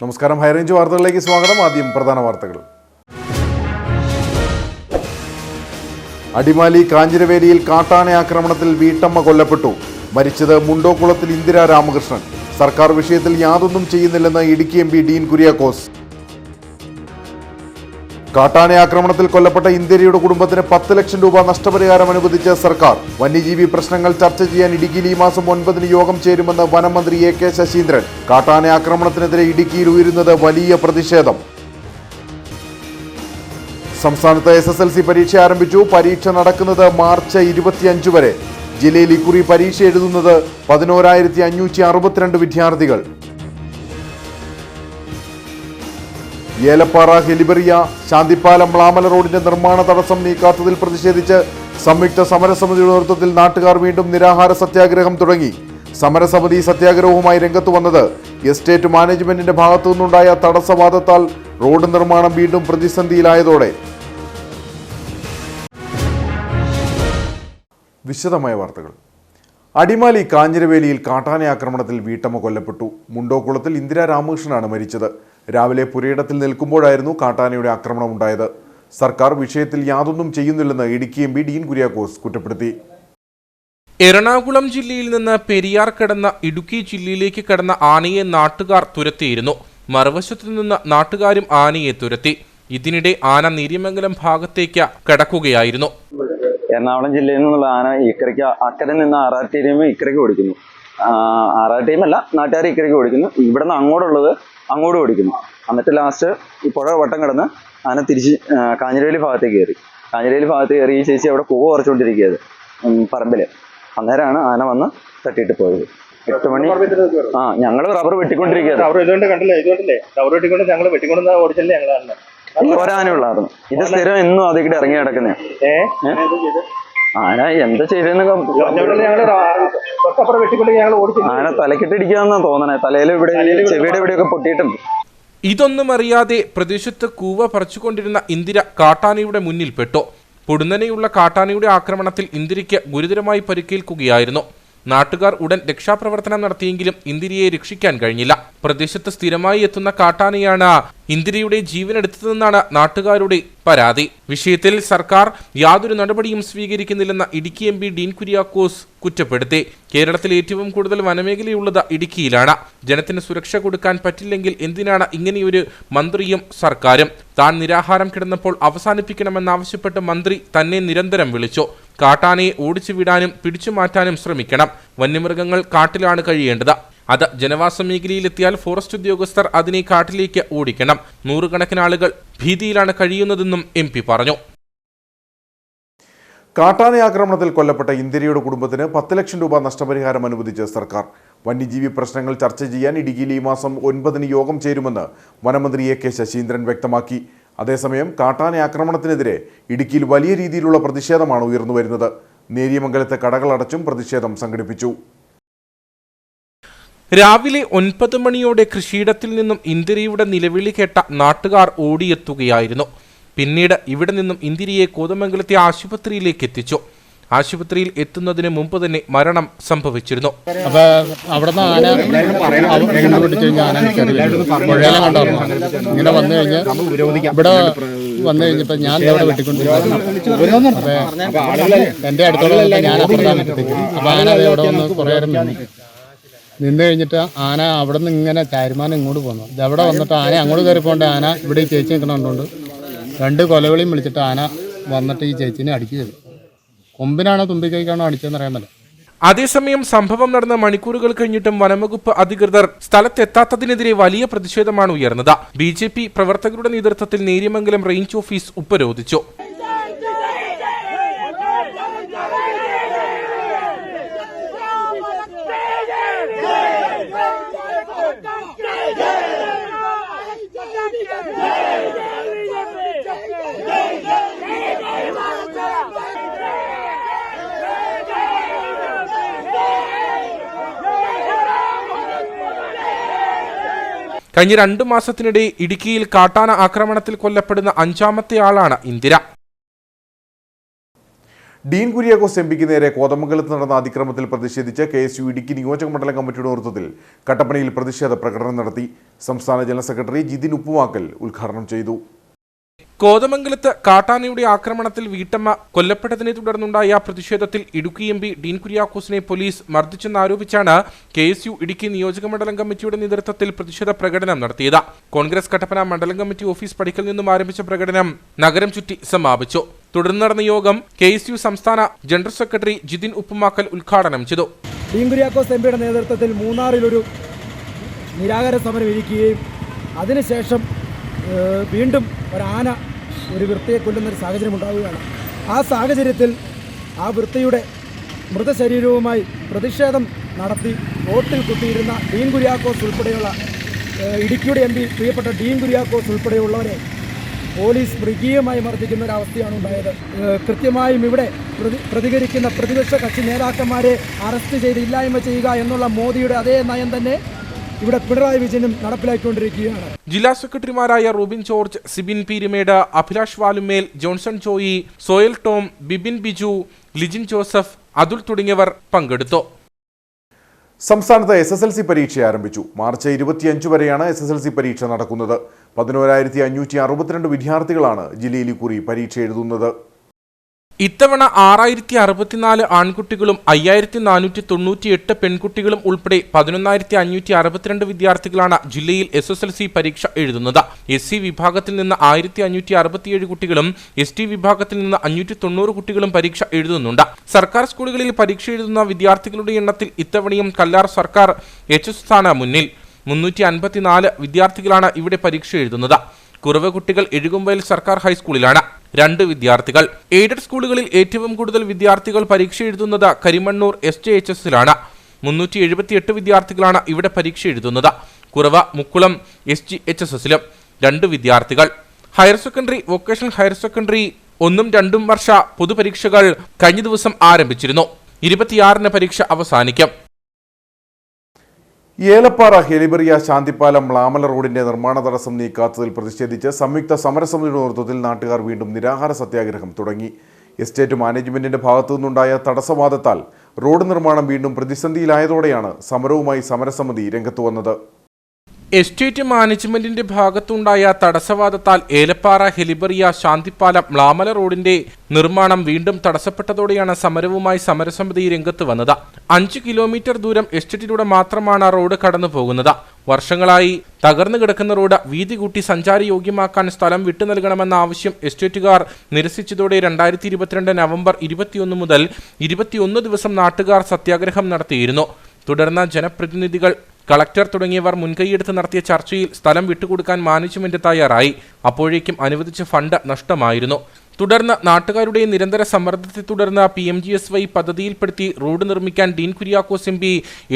നമസ്കാരം, ഹൈറേഞ്ച് വാർത്തകളിലേക്ക് സ്വാഗതം. ആദ്യം പ്രധാന വാർത്തകൾ. അടിമാലി കാഞ്ഞിരവേലിയിൽ കാട്ടാന ആക്രമണത്തിൽ വീട്ടമ്മ കൊല്ലപ്പെട്ടു. മരിച്ചത് മുണ്ടോക്കുളത്തിൽ ഇന്ദിര രാമകൃഷ്ണൻ. സർക്കാർ വിഷയത്തിൽ യാതൊന്നും ചെയ്യുന്നില്ലെന്ന് ഇടുക്കി എം പി ഡീൻ കുര്യാക്കോസ്. കാട്ടാന ആക്രമണത്തിൽ കൊല്ലപ്പെട്ട ഇന്ദിരയുടെ കുടുംബത്തിന് 10 ലക്ഷം രൂപ നഷ്ടപരിഹാരം അനുവദിച്ച സർക്കാർ. വന്യജീവി പ്രശ്നങ്ങൾ ചർച്ച ചെയ്യാൻ ഇടുക്കിയിൽ ഈ മാസം 9 യോഗം ചേരുമെന്ന് വനമന്ത്രി എ കെ ശശീന്ദ്രൻ. കാട്ടാന ആക്രമണത്തിനെതിരെ ഇടുക്കിയിൽ ഉയരുന്നത് വലിയ പ്രതിഷേധം. സംസ്ഥാനത്ത് SSLC പരീക്ഷ ആരംഭിച്ചു. പരീക്ഷ നടക്കുന്നത് മാർച്ച് 25 വരെ. ജില്ലയിൽ ഇക്കുറി പരീക്ഷ എഴുതുന്നത് 11,562 വിദ്യാർത്ഥികൾ. ഏലപ്പാറ ഹെലിബറിയ ശാന്തിപ്പാലം മ്ലാമല റോഡിന്റെ നിർമ്മാണ തടസ്സം നീക്കാത്തതിൽ പ്രതിഷേധിച്ച് സംയുക്ത സമരസമിതിയുടെ നേതൃത്വത്തിൽ നാട്ടുകാർ വീണ്ടും നിരാഹാര സത്യാഗ്രഹം തുടങ്ങി. സമരസമിതി സത്യാഗ്രഹവുമായി രംഗത്ത് വന്നത് എസ്റ്റേറ്റ് മാനേജ്മെന്റിന്റെ ഭാഗത്തു നിന്നുണ്ടായ തടസ്സവാദത്താൽ റോഡ് നിർമ്മാണം വീണ്ടും പ്രതിസന്ധിയിലായതോടെ. വിശദമായ വാർത്തകൾ. അടിമാലി കാഞ്ഞിരവേലിയിൽ കാട്ടാന ആക്രമണത്തിൽ വീട്ടമ്മ കൊല്ലപ്പെട്ടു. മുണ്ടോക്കുളത്തിൽ ഇന്ദിര രാമകൃഷ്ണനാണ് മരിച്ചത്. രാവിലെ പുരയിടത്തിൽ നിൽക്കുമ്പോഴായിരുന്നു കാട്ടാനയുടെ ആക്രമണം ഉണ്ടായത്. സർക്കാർ വിഷയത്തിൽ യാതൊന്നും ചെയ്യുന്നില്ലെന്ന് ഇടുക്കി എം പി ഡീൻ കുര്യാക്കോസ് കുറ്റപ്പെടുത്തി. എറണാകുളം ജില്ലയിൽ നിന്ന് പെരിയാർ കടന്ന ഇടുക്കി ജില്ലയിലേക്ക് കടന്ന ആനയെ നാട്ടുകാർ തുരത്തിയിരുന്നു. മറുവശത്തു നിന്ന് നാട്ടുകാരും ആനയെ തുരത്തി. ഇതിനിടെ ആന നീരിമംഗലം ഭാഗത്തേക്ക് കടക്കുകയായിരുന്നു. എറണാകുളം ജില്ലയിൽ നിന്നുള്ള ആന ഇക്കരയ്ക്ക് അക്കരെ നിന്ന് RR ടീം ഇക്കരയ്ക്ക് ഓടിക്കുന്നു. RR ടീമല്ല, നാട്ടുകാർ ഇക്കരയ്ക്ക് ഓടിക്കുന്നു. ഇവിടെ നിന്ന് അങ്ങോട്ടുള്ളത് അങ്ങോട്ട് ഓടിക്കുന്നു. എന്നിട്ട് ലാസ്റ്റ് ഈ പുഴ വട്ടം കിടന്ന് ആന തിരിച്ച് കാഞ്ഞിരവേലി ഭാഗത്തേക്ക് കയറി. കാഞ്ഞിരവേലി ഭാഗത്ത് കയറി ഈ ചേച്ചി അവിടെ കൂവ കുറച്ചുകൊണ്ടിരിക്കുകയത് പറമ്പില്. അന്നേരമാണ് ആന വന്ന് തട്ടിയിട്ട് പോയത്. 8 മണി. ഞങ്ങൾ റബ്ബർ വെട്ടിക്കൊണ്ടിരിക്കുകയാണ്. ഒരാനുള്ളായിരുന്നു. ഇത് സ്ഥിരം എന്നും അതിക്കിടെ ഇറങ്ങി കിടക്കുന്നേ. ആന എന്താ ചെയ്തെന്ന് ആന തലക്കിട്ടിടിക്കാന്നാ തോന്നണേ. തലയിൽ ഇവിടെ ചെവിയുടെ ഇവിടെയൊക്കെ പൊട്ടിയിട്ടുണ്ട്. ഇതൊന്നും അറിയാതെ പ്രദേശത്ത് കൂവ പറിച്ചുകൊണ്ടിരുന്ന ഇന്ദിര കാട്ടാനയുടെ മുന്നിൽപ്പെട്ടു. പൊടുന്നനെയുള്ള കാട്ടാനയുടെ ആക്രമണത്തിൽ ഇന്ദിരയ്ക്ക് ഗുരുതരമായി പരിക്കേൽക്കുകയായിരുന്നു. നാട്ടുകാർ ഉടൻ രക്ഷാപ്രവർത്തനം നടത്തിയെങ്കിലും ഇന്ദിരയെ രക്ഷിക്കാൻ കഴിഞ്ഞില്ല. പ്രദേശത്ത് സ്ഥിരമായി എത്തുന്ന കാട്ടാനയാണ് ഇന്ദിരയുടെ ജീവനെടുത്തതെന്നാണ് നാട്ടുകാരുടെ പരാതി. വിഷയത്തിൽ സർക്കാർ യാതൊരു നടപടിയും സ്വീകരിക്കുന്നില്ലെന്ന ഇടുക്കി എം പി ഡീൻ കുര്യാക്കോസ് കുറ്റപ്പെടുത്തി. കേരളത്തിൽ ഏറ്റവും കൂടുതൽ വനമേഖലയുള്ളത് ഇടുക്കിയിലാണ്. ജനത്തിന് സുരക്ഷ കൊടുക്കാൻ പറ്റില്ലെങ്കിൽ എന്തിനാണ് ഇങ്ങനെയൊരു മന്ത്രിയും സർക്കാരും? താൻ നിരാഹാരം കിടന്നപ്പോൾ അവസാനിപ്പിക്കണമെന്നാവശ്യപ്പെട്ട് മന്ത്രി തന്നെ നിരന്തരം വിളിച്ചു. കാട്ടാനയെ ഓടിച്ചു വിടാനും പിടിച്ചു മാറ്റാനും ശ്രമിക്കണം. വന്യമൃഗങ്ങൾ കാട്ടിലാണ് കഴിയേണ്ടത്. അത് ജനവാസ മേഖലയിലെത്തിയാൽ ഫോറസ്റ്റ് ഉദ്യോഗസ്ഥർ അതിനെ കാട്ടിലേക്ക് ഓടിക്കണം. 100 കണക്കിന് ആളുകൾ ഭീതിയിലാണ് കഴിയുന്നതെന്നും എം പി പറഞ്ഞു. കാട്ടാന ആക്രമണത്തിൽ കൊല്ലപ്പെട്ട ഇന്ദിരയുടെ കുടുംബത്തിന് 10 ലക്ഷം രൂപ നഷ്ടപരിഹാരം അനുവദിച്ച സർക്കാർ. വന്യജീവി പ്രശ്നങ്ങൾ ചർച്ച ചെയ്യാൻ ഇടുക്കിയിൽ ഈ മാസം 9 യോഗം ചേരുമെന്ന് വനമന്ത്രി എ കെ ശശീന്ദ്രൻ വ്യക്തമാക്കി. അതേസമയം കാട്ടാന ആക്രമണത്തിനെതിരെ ഇടുക്കിയിൽ വലിയ രീതിയിലുള്ള പ്രതിഷേധമാണ് ഉയർന്നുവരുന്നത്. നേര്യമംഗലത്തെ കടകൾ അടച്ചും പ്രതിഷേധം സംഘടിപ്പിച്ചു. രാവിലെ 9 മണിയോടെ കൃഷിയിടത്തിൽ നിന്നും ഇന്ദിരയുടെ നിലവിളി കേട്ട നാട്ടുകാർ ഓടിയെത്തുകയായിരുന്നു. പിന്നീട് ഇവിടെ നിന്നും ഇന്ദിരയെ കോതമംഗലത്തെ ആശുപത്രിയിലേക്ക് എത്തിച്ചു. ആശുപത്രിയിൽ എത്തുന്നതിന് മുമ്പ് തന്നെ മരണം സംഭവിച്ചിരുന്നു. അപ്പൊ അവിടുന്ന് ആന ഇങ്ങനെ വന്നു കഴിഞ്ഞ് ഇവിടെ വന്നു കഴിഞ്ഞപ്പോ ഞാൻ ഇവിടെ വെട്ടിക്കൊണ്ടിരിക്കുന്നു. എന്റെ അടുത്തോളം ഞാൻ അപ്പുറത്താണ് എത്തിക്കും. അപ്പൊ ആന ഇവിടെ വന്ന് കുറേ നേരം നിന്ന് കഴിഞ്ഞിട്ട് ആന അവിടെ നിന്ന് ഇങ്ങനെ ചാരുമാനം ഇങ്ങോട്ട് പോന്നു. ഇതവിടെ വന്നിട്ട് ആന അങ്ങോട്ട് കയറിപ്പോണ്ട് ആന ഇവിടെ ഈ ചേച്ചി നിൽക്കണോണ്ട് 2 കൊലവിളിയും വിളിച്ചിട്ട് ആന വന്നിട്ട് ഈ ചേച്ചിനെ അടിക്കുകയത്. കൊമ്പിനാണോ തുമ്പിക്കൈക്കാണോ അടിച്ചതെന്ന് അറിയാൻ പറ്റില്ല. അതേസമയം സംഭവം നടന്ന മണിക്കൂറുകൾ കഴിഞ്ഞിട്ടും വനംവകുപ്പ് അധികൃതർ സ്ഥലത്തെത്താത്തതിനെതിരെ വലിയ പ്രതിഷേധമാണ് ഉയർന്നത്. BJP പ്രവർത്തകരുടെ നേതൃത്വത്തിൽ നേര്യമംഗലം റേഞ്ച് ഓഫീസ് ഉപരോധിച്ചു. കഴിഞ്ഞ 2 മാസത്തിനിടെ ഇടുക്കിയിൽ കാട്ടാന ആക്രമണത്തിൽ കൊല്ലപ്പെടുന്ന 5ാമത്തെ ആളാണ് ഇന്ദിര. ഡീൻ കുര്യാക്കോസ് എംപിക്ക് നേരെ കോതമംഗലത്ത് നടന്ന അതിക്രമത്തിൽ പ്രതിഷേധിച്ച് KSU ഇടുക്കി നിയോജക മണ്ഡലം കമ്മിറ്റിയുടെ നേതൃത്വത്തിൽ കട്ടപ്പനയിൽ പ്രതിഷേധ പ്രകടനം നടത്തി. സംസ്ഥാന ജനറൽ സെക്രട്ടറി ജിതിൻ ഉപ്പുമാക്കൽ ഉദ്ഘാടനം ചെയ്തു. കോതമംഗലത്ത് കാട്ടാനയുടെ ആക്രമണത്തിൽ വീട്ടമ്മ കൊല്ലപ്പെട്ടതിനെ തുടർന്നുണ്ടായ പ്രതിഷേധത്തിൽ ഇടുക്കി MP ഡീൻ കുര്യാക്കോസിനെ പോലീസ് മർദ്ദിച്ചെന്നാരോപിച്ചാണ് KSU ഇടുക്കി നിയോജക മണ്ഡലം കമ്മിറ്റിയുടെ നേതൃത്വത്തിൽ പ്രതിഷേധ പ്രകടനം നടത്തിയത്. കോൺഗ്രസ് കട്ടപ്പന മണ്ഡലം കമ്മിറ്റി ഓഫീസ് പടിക്കൽ നിന്നും ആരംഭിച്ച പ്രകടനം നഗരം ചുറ്റി സമാപിച്ചു. തുടർന്ന് നടന്ന യോഗം KSU സംസ്ഥാന ജനറൽ സെക്രട്ടറി ജിതിൻ ഉപ്പുമാക്കൽ ഉദ്ഘാടനം ചെയ്തു. ഡീൻ കുര്യാക്കോസ് എംപിയുടെ നേതൃത്വത്തിൽ മൂന്നാറിലൊരു നിരാഹാര സമരം ഇരിക്കുകയും അതിനുശേഷം വീണ്ടും ഒരാന ഒരു വൃത്തിയെ കൊല്ലുന്നൊരു സാഹചര്യം ഉണ്ടാവുകയാണ്. ആ സാഹചര്യത്തിൽ ആ വൃത്തിയുടെ മൃതശരീരവുമായി പ്രതിഷേധം നടത്തി റോട്ടിൽ കുത്തിയിരുന്ന ഡീൻ കുര്യാക്കോസ് ഉൾപ്പെടെയുള്ള ഇടുക്കിയുടെ MP പ്രിയപ്പെട്ട ഡീൻ കുര്യാക്കോസ് ഉൾപ്പെടെയുള്ളവരെ പോലീസ് മൃഗീയമായി മർദ്ദിക്കുന്ന ഒരവസ്ഥയാണ് ഉണ്ടായത്. കൃത്യമായും ഇവിടെ പ്രതികരിക്കുന്ന പ്രതിപക്ഷ കക്ഷി നേതാക്കന്മാരെ അറസ്റ്റ് ചെയ്ത് ഇല്ലായ്മ ചെയ്യുക എന്നുള്ള മോദിയുടെ അതേ നയം തന്നെ ഇവിടെ പിണറായി വിജയനും നടപ്പിലാക്കിക്കൊണ്ടിരിക്കുകയാണ്. ജില്ലാ സെക്രട്ടറിമാരായ റൂബിൻ ജോർജ്, സിബിൻ പീരുമേട്, അഭിലാഷ് വാലുമേൽ, ജോൺസൺ ജോയി, സോയൽ ടോം, ബിബിൻ ബിജു, ലിജിൻ ജോസഫ്, അതുൽ തുടങ്ങിയവർ പങ്കെടുത്തു. സംസ്ഥാനത്ത് SSLC പരീക്ഷ ആരംഭിച്ചു. മാർച്ച് 25 വരെയാണ് SSLC പരീക്ഷ നടക്കുന്നത്. 11,562 വിദ്യാർത്ഥികളാണ് ജില്ലയിൽ ഇക്കുറി പരീക്ഷ എഴുതുന്നത്. ഇത്തവണ 6,064 ആൺകുട്ടികളും 5,498 പെൺകുട്ടികളും ഉൾപ്പെടെ 11,562 വിദ്യാർത്ഥികളാണ് ജില്ലയിൽ SSLC പരീക്ഷ എഴുതുന്നത്. SC വിഭാഗത്തിൽ നിന്ന് 1,567 കുട്ടികളും ST വിഭാഗത്തിൽ നിന്ന് 590 കുട്ടികളും പരീക്ഷ എഴുതുന്നുണ്ട്. സർക്കാർ സ്കൂളുകളിൽ പരീക്ഷ എഴുതുന്ന വിദ്യാർത്ഥികളുടെ എണ്ണത്തിൽ ഇത്തവണയും കല്ലാർ സർക്കാർ HS സ്ഥാന മുന്നിൽ. 354 വിദ്യാർത്ഥികളാണ് ഇവിടെ പരീക്ഷ എഴുതുന്നത്. കുറവ് കുട്ടികൾ എഴുകുമ്പയിൽ സർക്കാർ ഹൈസ്കൂളിലാണ്. 2 വിദ്യാർത്ഥികൾ. എയ്ഡഡ് സ്കൂളുകളിൽ ഏറ്റവും കൂടുതൽ വിദ്യാർത്ഥികൾ പരീക്ഷ എഴുതുന്നത് കരിമണ്ണൂർ SJHS-ലാണ്. 378 വിദ്യാർത്ഥികളാണ് ഇവിടെ പരീക്ഷ എഴുതുന്നത്. കുറവ് മുക്കുളം SGHS-ലും 2 വിദ്യാർത്ഥികൾ. Higher secondary, vocational higher secondary 1ഉം 2ഉം വർഷ പൊതുപരീക്ഷകൾ കഴിഞ്ഞ ദിവസം ആരംഭിച്ചിരുന്നു. 26-ന് പരീക്ഷ അവസാനിക്കും. ഏലപ്പാറ ഹെലിബറിയ ശാന്തിപ്പാലം മ്ലാമല റോഡിന്റെ നിർമ്മാണ തടസ്സം നീക്കാത്തതിൽ പ്രതിഷേധിച്ച് സംയുക്ത സമരസമിതിയുടെ നേതൃത്വത്തിൽ നാട്ടുകാർ വീണ്ടും നിരാഹാര സത്യാഗ്രഹം തുടങ്ങി. എസ്റ്റേറ്റ് മാനേജ്മെന്റിന്റെ ഭാഗത്തുനിന്നുണ്ടായ തടസ്സവാദത്താൽ റോഡ് നിർമ്മാണം വീണ്ടും പ്രതിസന്ധിയിലായതോടെയാണ് സമരവുമായി സമരസമിതി രംഗത്തു വന്നത്. എസ്റ്റേറ്റ് മാനേജ്മെന്റിന്റെ ഭാഗത്തുണ്ടായ തടസ്സവാദത്താൽ ഏലപ്പാറ ഹെലിബറിയ ശാന്തിപ്പാലം മ്ലാമല റോഡിന്റെ നിർമ്മാണം വീണ്ടും തടസ്സപ്പെട്ടതോടെയാണ് സമരവുമായി സമരസമിതി രംഗത്ത് വന്നത്. 5 കിലോമീറ്റർ ദൂരം എസ്റ്റേറ്റിലൂടെ മാത്രമാണ് റോഡ് കടന്നു പോകുന്നത്. വർഷങ്ങളായി തകർന്നു കിടക്കുന്ന റോഡ് വീതി കൂട്ടി സഞ്ചാരയോഗ്യമാക്കാൻ സ്ഥലം വിട്ടു നൽകണമെന്ന ആവശ്യം എസ്റ്റേറ്റുകാർ നിരസിച്ചതോടെ 2022 നവംബർ 21 മുതൽ 21 ദിവസം നാട്ടുകാർ സത്യാഗ്രഹം നടത്തിയിരുന്നു. തുടർന്ന് ജനപ്രതിനിധികൾ, കളക്ടർ തുടങ്ങിയവർ മുൻകൈയെടുത്ത് നടത്തിയ ചർച്ചയിൽ സ്ഥലം വിട്ടുകൊടുക്കാൻ മാനേജ്മെന്റ് തയ്യാറായി. അപ്പോഴേക്കും അനുവദിച്ച ഫണ്ട് നഷ്ടമായിരുന്നു. തുടർന്ന് നാട്ടുകാരുടെ നിരന്തര സമ്മർദ്ദത്തെ തുടർന്ന് PMGSY പദ്ധതിയിൽപ്പെടുത്തി റോഡ് നിർമ്മിക്കാൻ ഡീൻ കുര്യാക്കോസ് MP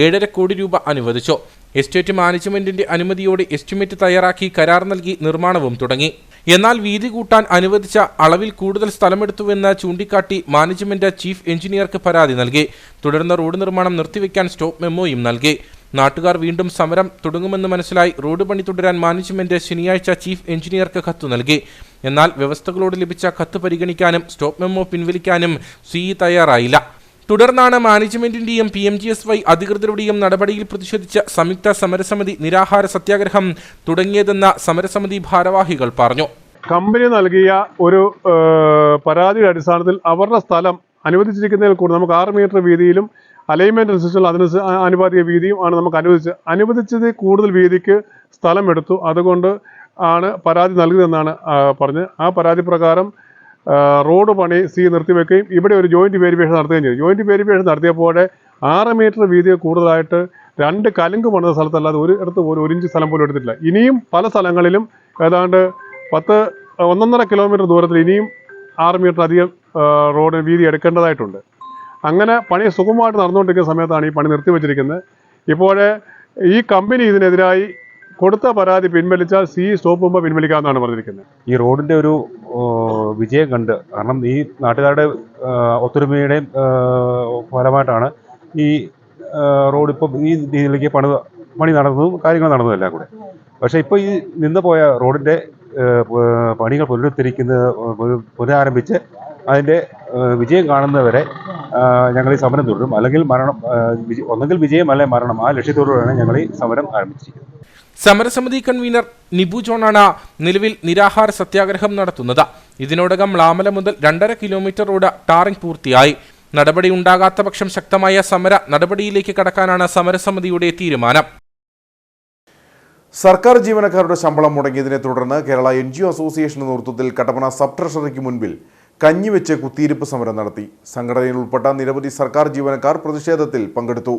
7.5 കോടി രൂപ അനുവദിച്ചു. എസ്റ്റേറ്റ് മാനേജ്മെന്റിന്റെ അനുമതിയോടെ എസ്റ്റിമേറ്റ് തയ്യാറാക്കി കരാർ നൽകി നിർമ്മാണവും തുടങ്ങി. എന്നാൽ വീതി കൂട്ടാൻ അനുവദിച്ച അളവിൽ കൂടുതൽ സ്ഥലമെടുത്തുവെന്ന് ചൂണ്ടിക്കാട്ടി മാനേജ്മെന്റ് ചീഫ് എഞ്ചിനീയർക്ക് പരാതി നൽകി. തുടർന്ന് റോഡ് നിർമ്മാണം നിർത്തിവെക്കാൻ സ്റ്റോപ്പ് മെമ്മോയും നൽകി. നാട്ടുകാർ വീണ്ടും സമരം തുടങ്ങുമെന്ന് മനസ്സിലായി റോഡ് പണി തുടരാൻ മാനേജ്മെന്റ് ശനിയാഴ്ച ചീഫ് എഞ്ചിനീയർക്ക് കത്ത് നൽകി. എന്നാൽ വ്യവസ്ഥകളോട് ലഭിച്ച കത്ത് പരിഗണിക്കാനും സ്റ്റോപ്പ് മെമ്മോ പിൻവലിക്കാനും CE തയ്യാറായില്ല. തുടർന്നാണ് മാനേജ്മെന്റിന്റെയും PMGSY അധികൃതരുടെയും നടപടിയിൽ പ്രതിഷേധിച്ച് സംയുക്ത സമരസമിതി നിരാഹാര സത്യാഗ്രഹം തുടങ്ങിയതെന്ന് സമരസമിതി ഭാരവാഹികൾ പറഞ്ഞു. കമ്പനി നൽകിയ ഒരു പരാതിയുടെ അടിസ്ഥാനത്തിൽ അവരുടെ സ്ഥലം അനുവദിച്ചിരിക്കുന്നതിൽ കൂടുതൽ നമുക്ക് 6 മീറ്റർ വീതിയിലും അലൈൻമെന്റ് അനുസരിച്ചുള്ള അതിന് ആനുപാതിക വീതിയും ആണ് നമുക്ക് അനുവദിച്ചതിൽ കൂടുതൽ വീതിക്ക് സ്ഥലം എടുത്തു. അതുകൊണ്ട് ആണ് പരാതി നൽകിയതെന്നാണ് പറഞ്ഞത്. ആ പരാതി പ്രകാരം റോഡ് പണി നിർത്തിവെക്കുകയും ഇവിടെ ഒരു ജോയിന്റ് വെരിഫിക്കേഷൻ നടത്തുകയും ചെയ്തു. ജോയിന്റ് വെരിഫിക്കേഷൻ നടത്തിയപ്പോൾ 6 മീറ്റർ വീതി കൂടുതലായിട്ട് 2 കലുങ്ക് പണിത സ്ഥലത്തല്ലാതെ ഒരിടത്ത് പോലും 1 ഇഞ്ച് സ്ഥലം പോലും എടുത്തിട്ടില്ല. ഇനിയും പല സ്ഥലങ്ങളിലും ഏതാണ്ട് 1.5 കിലോമീറ്റർ ദൂരത്തിൽ ഇനിയും 6 മീറ്റർ അധികം റോഡ് വീതി എടുക്കേണ്ടതായിട്ടുണ്ട്. അങ്ങനെ പണി സുഗമമായിട്ട് നടന്നുകൊണ്ടിരിക്കുന്ന സമയത്താണ് ഈ പണി നിർത്തിവെച്ചിരിക്കുന്നത്. ഇപ്പോൾ ഈ കമ്പനി ഇതിനെതിരായി കൊടുത്ത പരാതി പിൻവലിച്ചാൽ CE സ്റ്റോപ്പ് മുമ്പ് പിൻവലിക്കാമെന്നാണ് പറഞ്ഞിരിക്കുന്നത്. ഈ റോഡിൻ്റെ ഒരു വിജയം കണ്ട്, കാരണം ഈ നാട്ടുകാരുടെ ഒത്തൊരുമയുടെയും ഫലമായിട്ടാണ് ഈ റോഡ് ഇപ്പം ഈ രീതിയിലേക്ക് പണി നടന്നതും കാര്യങ്ങൾ നടന്നതും എല്ലാം കൂടെ. പക്ഷേ ഇപ്പോൾ ഈ നിന്ന് പോയ റോഡിൻ്റെ പണികൾ പുനരാരംഭിച്ച് അതിൻ്റെ വിജയം കാണുന്നവരെ ഞങ്ങൾ ഈ സമരം തുടരും. അല്ലെങ്കിൽ ഒന്നെങ്കിൽ വിജയം അല്ലെങ്കിൽ മരണം, ആ ലക്ഷ്യത്തോടുകൂടിയാണ് ഞങ്ങൾ ഈ സമരം ആരംഭിച്ചിരിക്കുന്നത്. സമരസമിതി കൺവീനർ നിബു ജോണാണ് നിലവിൽ നിരാഹാര സത്യാഗ്രഹം നടത്തുന്നത്. ഇതിനോടകം മ്ലാമല മുതൽ 2.5 കിലോമീറ്റർ റോഡ് ടാറിംഗ് പൂർത്തിയായി. നടപടി ഉണ്ടാകാത്ത പക്ഷം ശക്തമായ സമര നടപടിയിലേക്ക് കടക്കാനാണ് സമരസമിതിയുടെ തീരുമാനം. സർക്കാർ ജീവനക്കാരുടെ ശമ്പളം മുടങ്ങിയതിനെ തുടർന്ന് കേരള NGO അസോസിയേഷന്റെ നേതൃത്വത്തിൽ കട്ടപ്പന സബ് ട്രഷറിക്ക് മുൻപിൽ കഞ്ഞിവെച്ച് കുത്തിയിരിപ്പ് സമരം നടത്തി. സംഘടനയിൽ ഉൾപ്പെട്ട നിരവധി സർക്കാർ ജീവനക്കാർ പ്രതിഷേധത്തിൽ പങ്കെടുത്തു.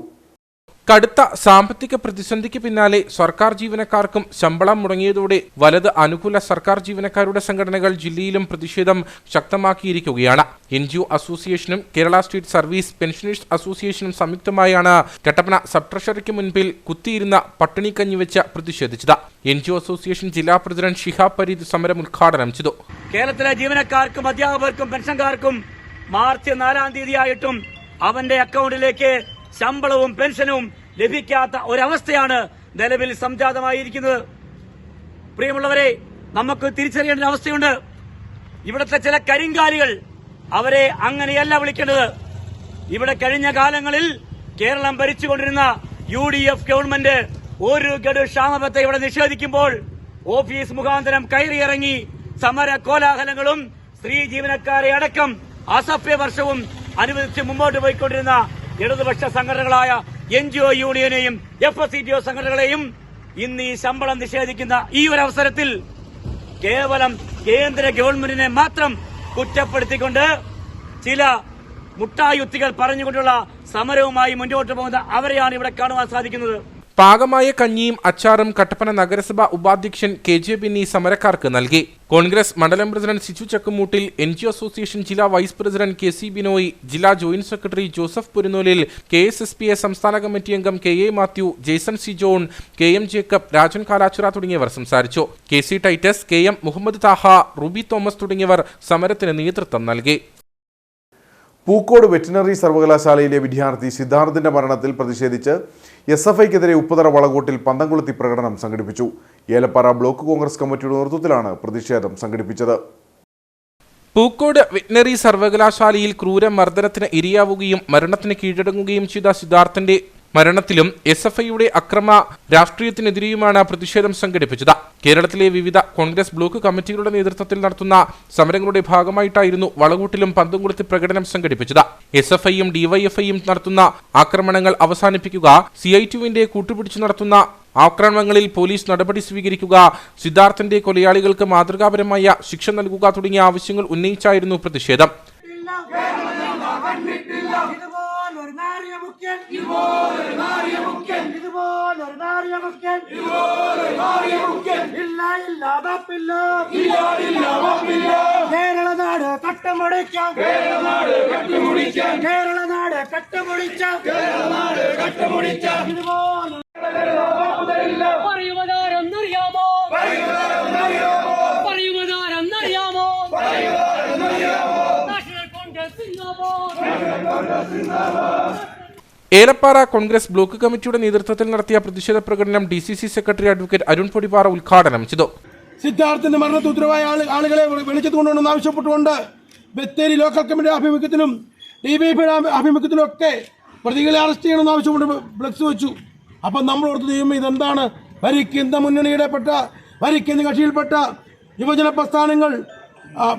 കടുത്ത സാമ്പത്തിക പ്രതിസന്ധിക്ക് പിന്നാലെ സർക്കാർ ജീവനക്കാർക്കും ശമ്പളം മുടങ്ങിയതോടെ വലത് അനുകൂല സർക്കാർ ജീവനക്കാരുടെ സംഘടനകൾ ജില്ലയിലും പ്രതിഷേധം ശക്തമാക്കിയിരിക്കുകയാണ്. NGO അസോസിയേഷനും കേരള സ്റ്റേറ്റ് സർവീസ് പെൻഷനേഴ്സ് അസോസിയേഷനും സംയുക്തമായാണ് കട്ടപ്പന സബ് ട്രഷറിക്ക് മുൻപിൽ കുത്തിയിരുന്ന പട്ടിണി കഞ്ഞിവെച്ച് പ്രതിഷേധിച്ചത്. NGO അസോസിയേഷൻ ജില്ലാ പ്രസിഡന്റ് ഷിഹാബ് പരീദ് സമരം ഉദ്ഘാടനം ചെയ്തു. കേരളത്തിലെ ജീവനക്കാർക്കും അധ്യാപകർക്കും പെൻഷൻകാർക്കും മാർച്ച് 4-ാം തീയതിയായിട്ടും അവന്റെ അക്കൗണ്ടിലേക്ക് ശമ്പളവും പെൻഷനും ലഭിക്കാത്ത ഒരവസ്ഥയാണ് നിലവിൽ സംജാതമായിരിക്കുന്നത്. പ്രിയമുള്ളവരെ, നമുക്ക് തിരിച്ചറിയേണ്ട അവസ്ഥയുണ്ട്. ഇവിടുത്തെ ചില കരിങ്കാലികൾ, അവരെ അങ്ങനെയല്ല വിളിക്കേണ്ടത്. ഇവിടെ കഴിഞ്ഞ കാലങ്ങളിൽ കേരളം ഭരിച്ചുകൊണ്ടിരുന്ന UDF ഗവൺമെന്റ് ഒരു ഗഡു ക്ഷാമബത്ത ഇവിടെ നിഷേധിക്കുമ്പോൾ ഓഫീസ് മുഖാന്തരം കയറിയിറങ്ങി സമര കോലാഹലങ്ങളും സ്ത്രീ ജീവനക്കാരെ അടക്കം അസഭ്യവർഷവും അനുവദിച്ച് മുമ്പോട്ട് പോയിക്കൊണ്ടിരുന്ന ഇടതുപക്ഷ സംഘടനകളായ NGO യൂണിയനെയും FSCTO സംഘടനകളെയും ഇന്ന് ഈ ശമ്പളം നിഷേധിക്കുന്ന ഈ ഒരു അവസരത്തിൽ കേവലം കേന്ദ്ര ഗവൺമെന്റിനെ മാത്രം കുറ്റപ്പെടുത്തിക്കൊണ്ട് ചില മുട്ടായുക്തികൾ പറഞ്ഞുകൊണ്ടുള്ള സമരവുമായി മുന്നോട്ട് പോകുന്ന അവരെയാണ് ഇവിടെ കാണുവാൻ സാധിക്കുന്നത്. പാകമായ കഞ്ഞിയും അച്ചാറും കട്ടപ്പന നഗരസഭ ഉപാധ്യക്ഷൻ KJ ബിന്നി സമരക്കാർക്ക് നൽകി. കോൺഗ്രസ് മണ്ഡലം president Sichu Chakkumoottil, NGO association ജില്ലാ വൈസ് പ്രസിഡന്റ് KC ബിനോയ്, ജില്ലാ joint secretary Joseph Purunnolil, KSSPA സംസ്ഥാന കമ്മിറ്റി അംഗം KA Mathew, Jaison C John, KM Jacob, Rajan Kalachura തുടങ്ങിയവർ സംസാരിച്ചു. KC ടൈറ്റസ്, KM മുഹമ്മദ് താഹ, റൂബി തോമസ് തുടങ്ങിയവർ സമരത്തിന് നേതൃത്വം നൽകി. പൂക്കോട് വെറ്റിനറി സർവകലാശാലയിലെ വിദ്യാർത്ഥി സിദ്ധാർത്ഥിന്റെ മരണത്തിൽ പ്രതിഷേധിച്ച് SFIക്കെതിരെ ഉപ്പുതറ വളകോട്ടിൽ പന്തംകൊളുത്തി പ്രകടനം സംഘടിപ്പിച്ചു. ഏലപ്പാറ ബ്ലോക്ക് കോൺഗ്രസ് കമ്മിറ്റിയുടെ നേതൃത്വത്തിലാണ് പ്രതിഷേധം സംഘടിപ്പിച്ചത്. പൂക്കോട് വെറ്റിനറി സർവകലാശാലയിൽ ക്രൂരമർദ്ദനത്തിന് ഇരയാവുകയും മരണത്തിന് കീഴടങ്ങുകയും ചെയ്ത സിദ്ധാർത്ഥന്റെ മരണത്തിലും SFIയുടെ അക്രമ രാഷ്ട്രീയത്തിനെതിരെയുമാണ് പ്രതിഷേധം സംഘടിപ്പിച്ചത്. കേരളത്തിലെ വിവിധ കോൺഗ്രസ് ബ്ലോക്ക് കമ്മിറ്റികളുടെ നേതൃത്വത്തിൽ നടത്തുന്ന സമരങ്ങളുടെ ഭാഗമായിട്ടായിരുന്നു വളകൂട്ടിലും പന്തംകൊളുത്തി പ്രകടനം സംഘടിപ്പിച്ചത്. SFIയും DYFIയും നടത്തുന്ന ആക്രമണങ്ങൾ അവസാനിപ്പിക്കുക, CITUവിന്റെ കൂട്ടുപിടിച്ചു നടത്തുന്ന ആക്രമണങ്ങളിൽ പോലീസ് നടപടി സ്വീകരിക്കുക, സിദ്ധാർത്ഥന്റെ കൊലയാളികൾക്ക് മാതൃകാപരമായ ശിക്ഷ നൽകുക തുടങ്ങിയ ആവശ്യങ്ങൾ ഉന്നയിച്ചായിരുന്നു പ്രതിഷേധം. കേരളനാട് കട്ടമുടിക്കാം, കേരളനാട് കട്ടമുടിക്കാം, പറയുവതാരെന്നറിയാമോ, പറയുവതാരെന്നറിയാമോ, നാഷണൽ കോൺഗ്രസ് സിന്ദാബാദ്. ഏലപ്പാറ കോൺഗ്രസ് ബ്ലോക്ക് കമ്മിറ്റിയുടെ നേതൃത്വത്തിൽ നടത്തിയ പ്രതിഷേധ പ്രകടനം DCC secretary advocate Arun Podippara ഉദ്ഘാടനം ചെയ്തു. സിദ്ധാർത്ഥന്റെ മരണത്തിൽ ഉത്തരവായ ആളുകളെ വിളിച്ചു കൊണ്ടുവന്ന് ആവശ്യപ്പെട്ടുകൊണ്ട് ബത്തേരി ലോക്കൽ കമ്മിറ്റി ആഭിമുഖ്യത്തിലും DYFിയുടെ ആഭിമുഖ്യത്തിലും ഒക്കെ പ്രതികളെ അറസ്റ്റ് ചെയ്യണമെന്ന് ആവശ്യപ്പെട്ട് ഫ്ലക്സ് വെച്ചു. അപ്പം നമ്മൾ ഓർത്ത് ചെയ്യുമ്പോൾ ഇതെന്താണ്, ഭരിക്കുന്ന മുന്നണിയുടെ ഭരിക്കുന്ന കക്ഷിയിൽപ്പെട്ട യുവജന പ്രസ്ഥാനങ്ങൾ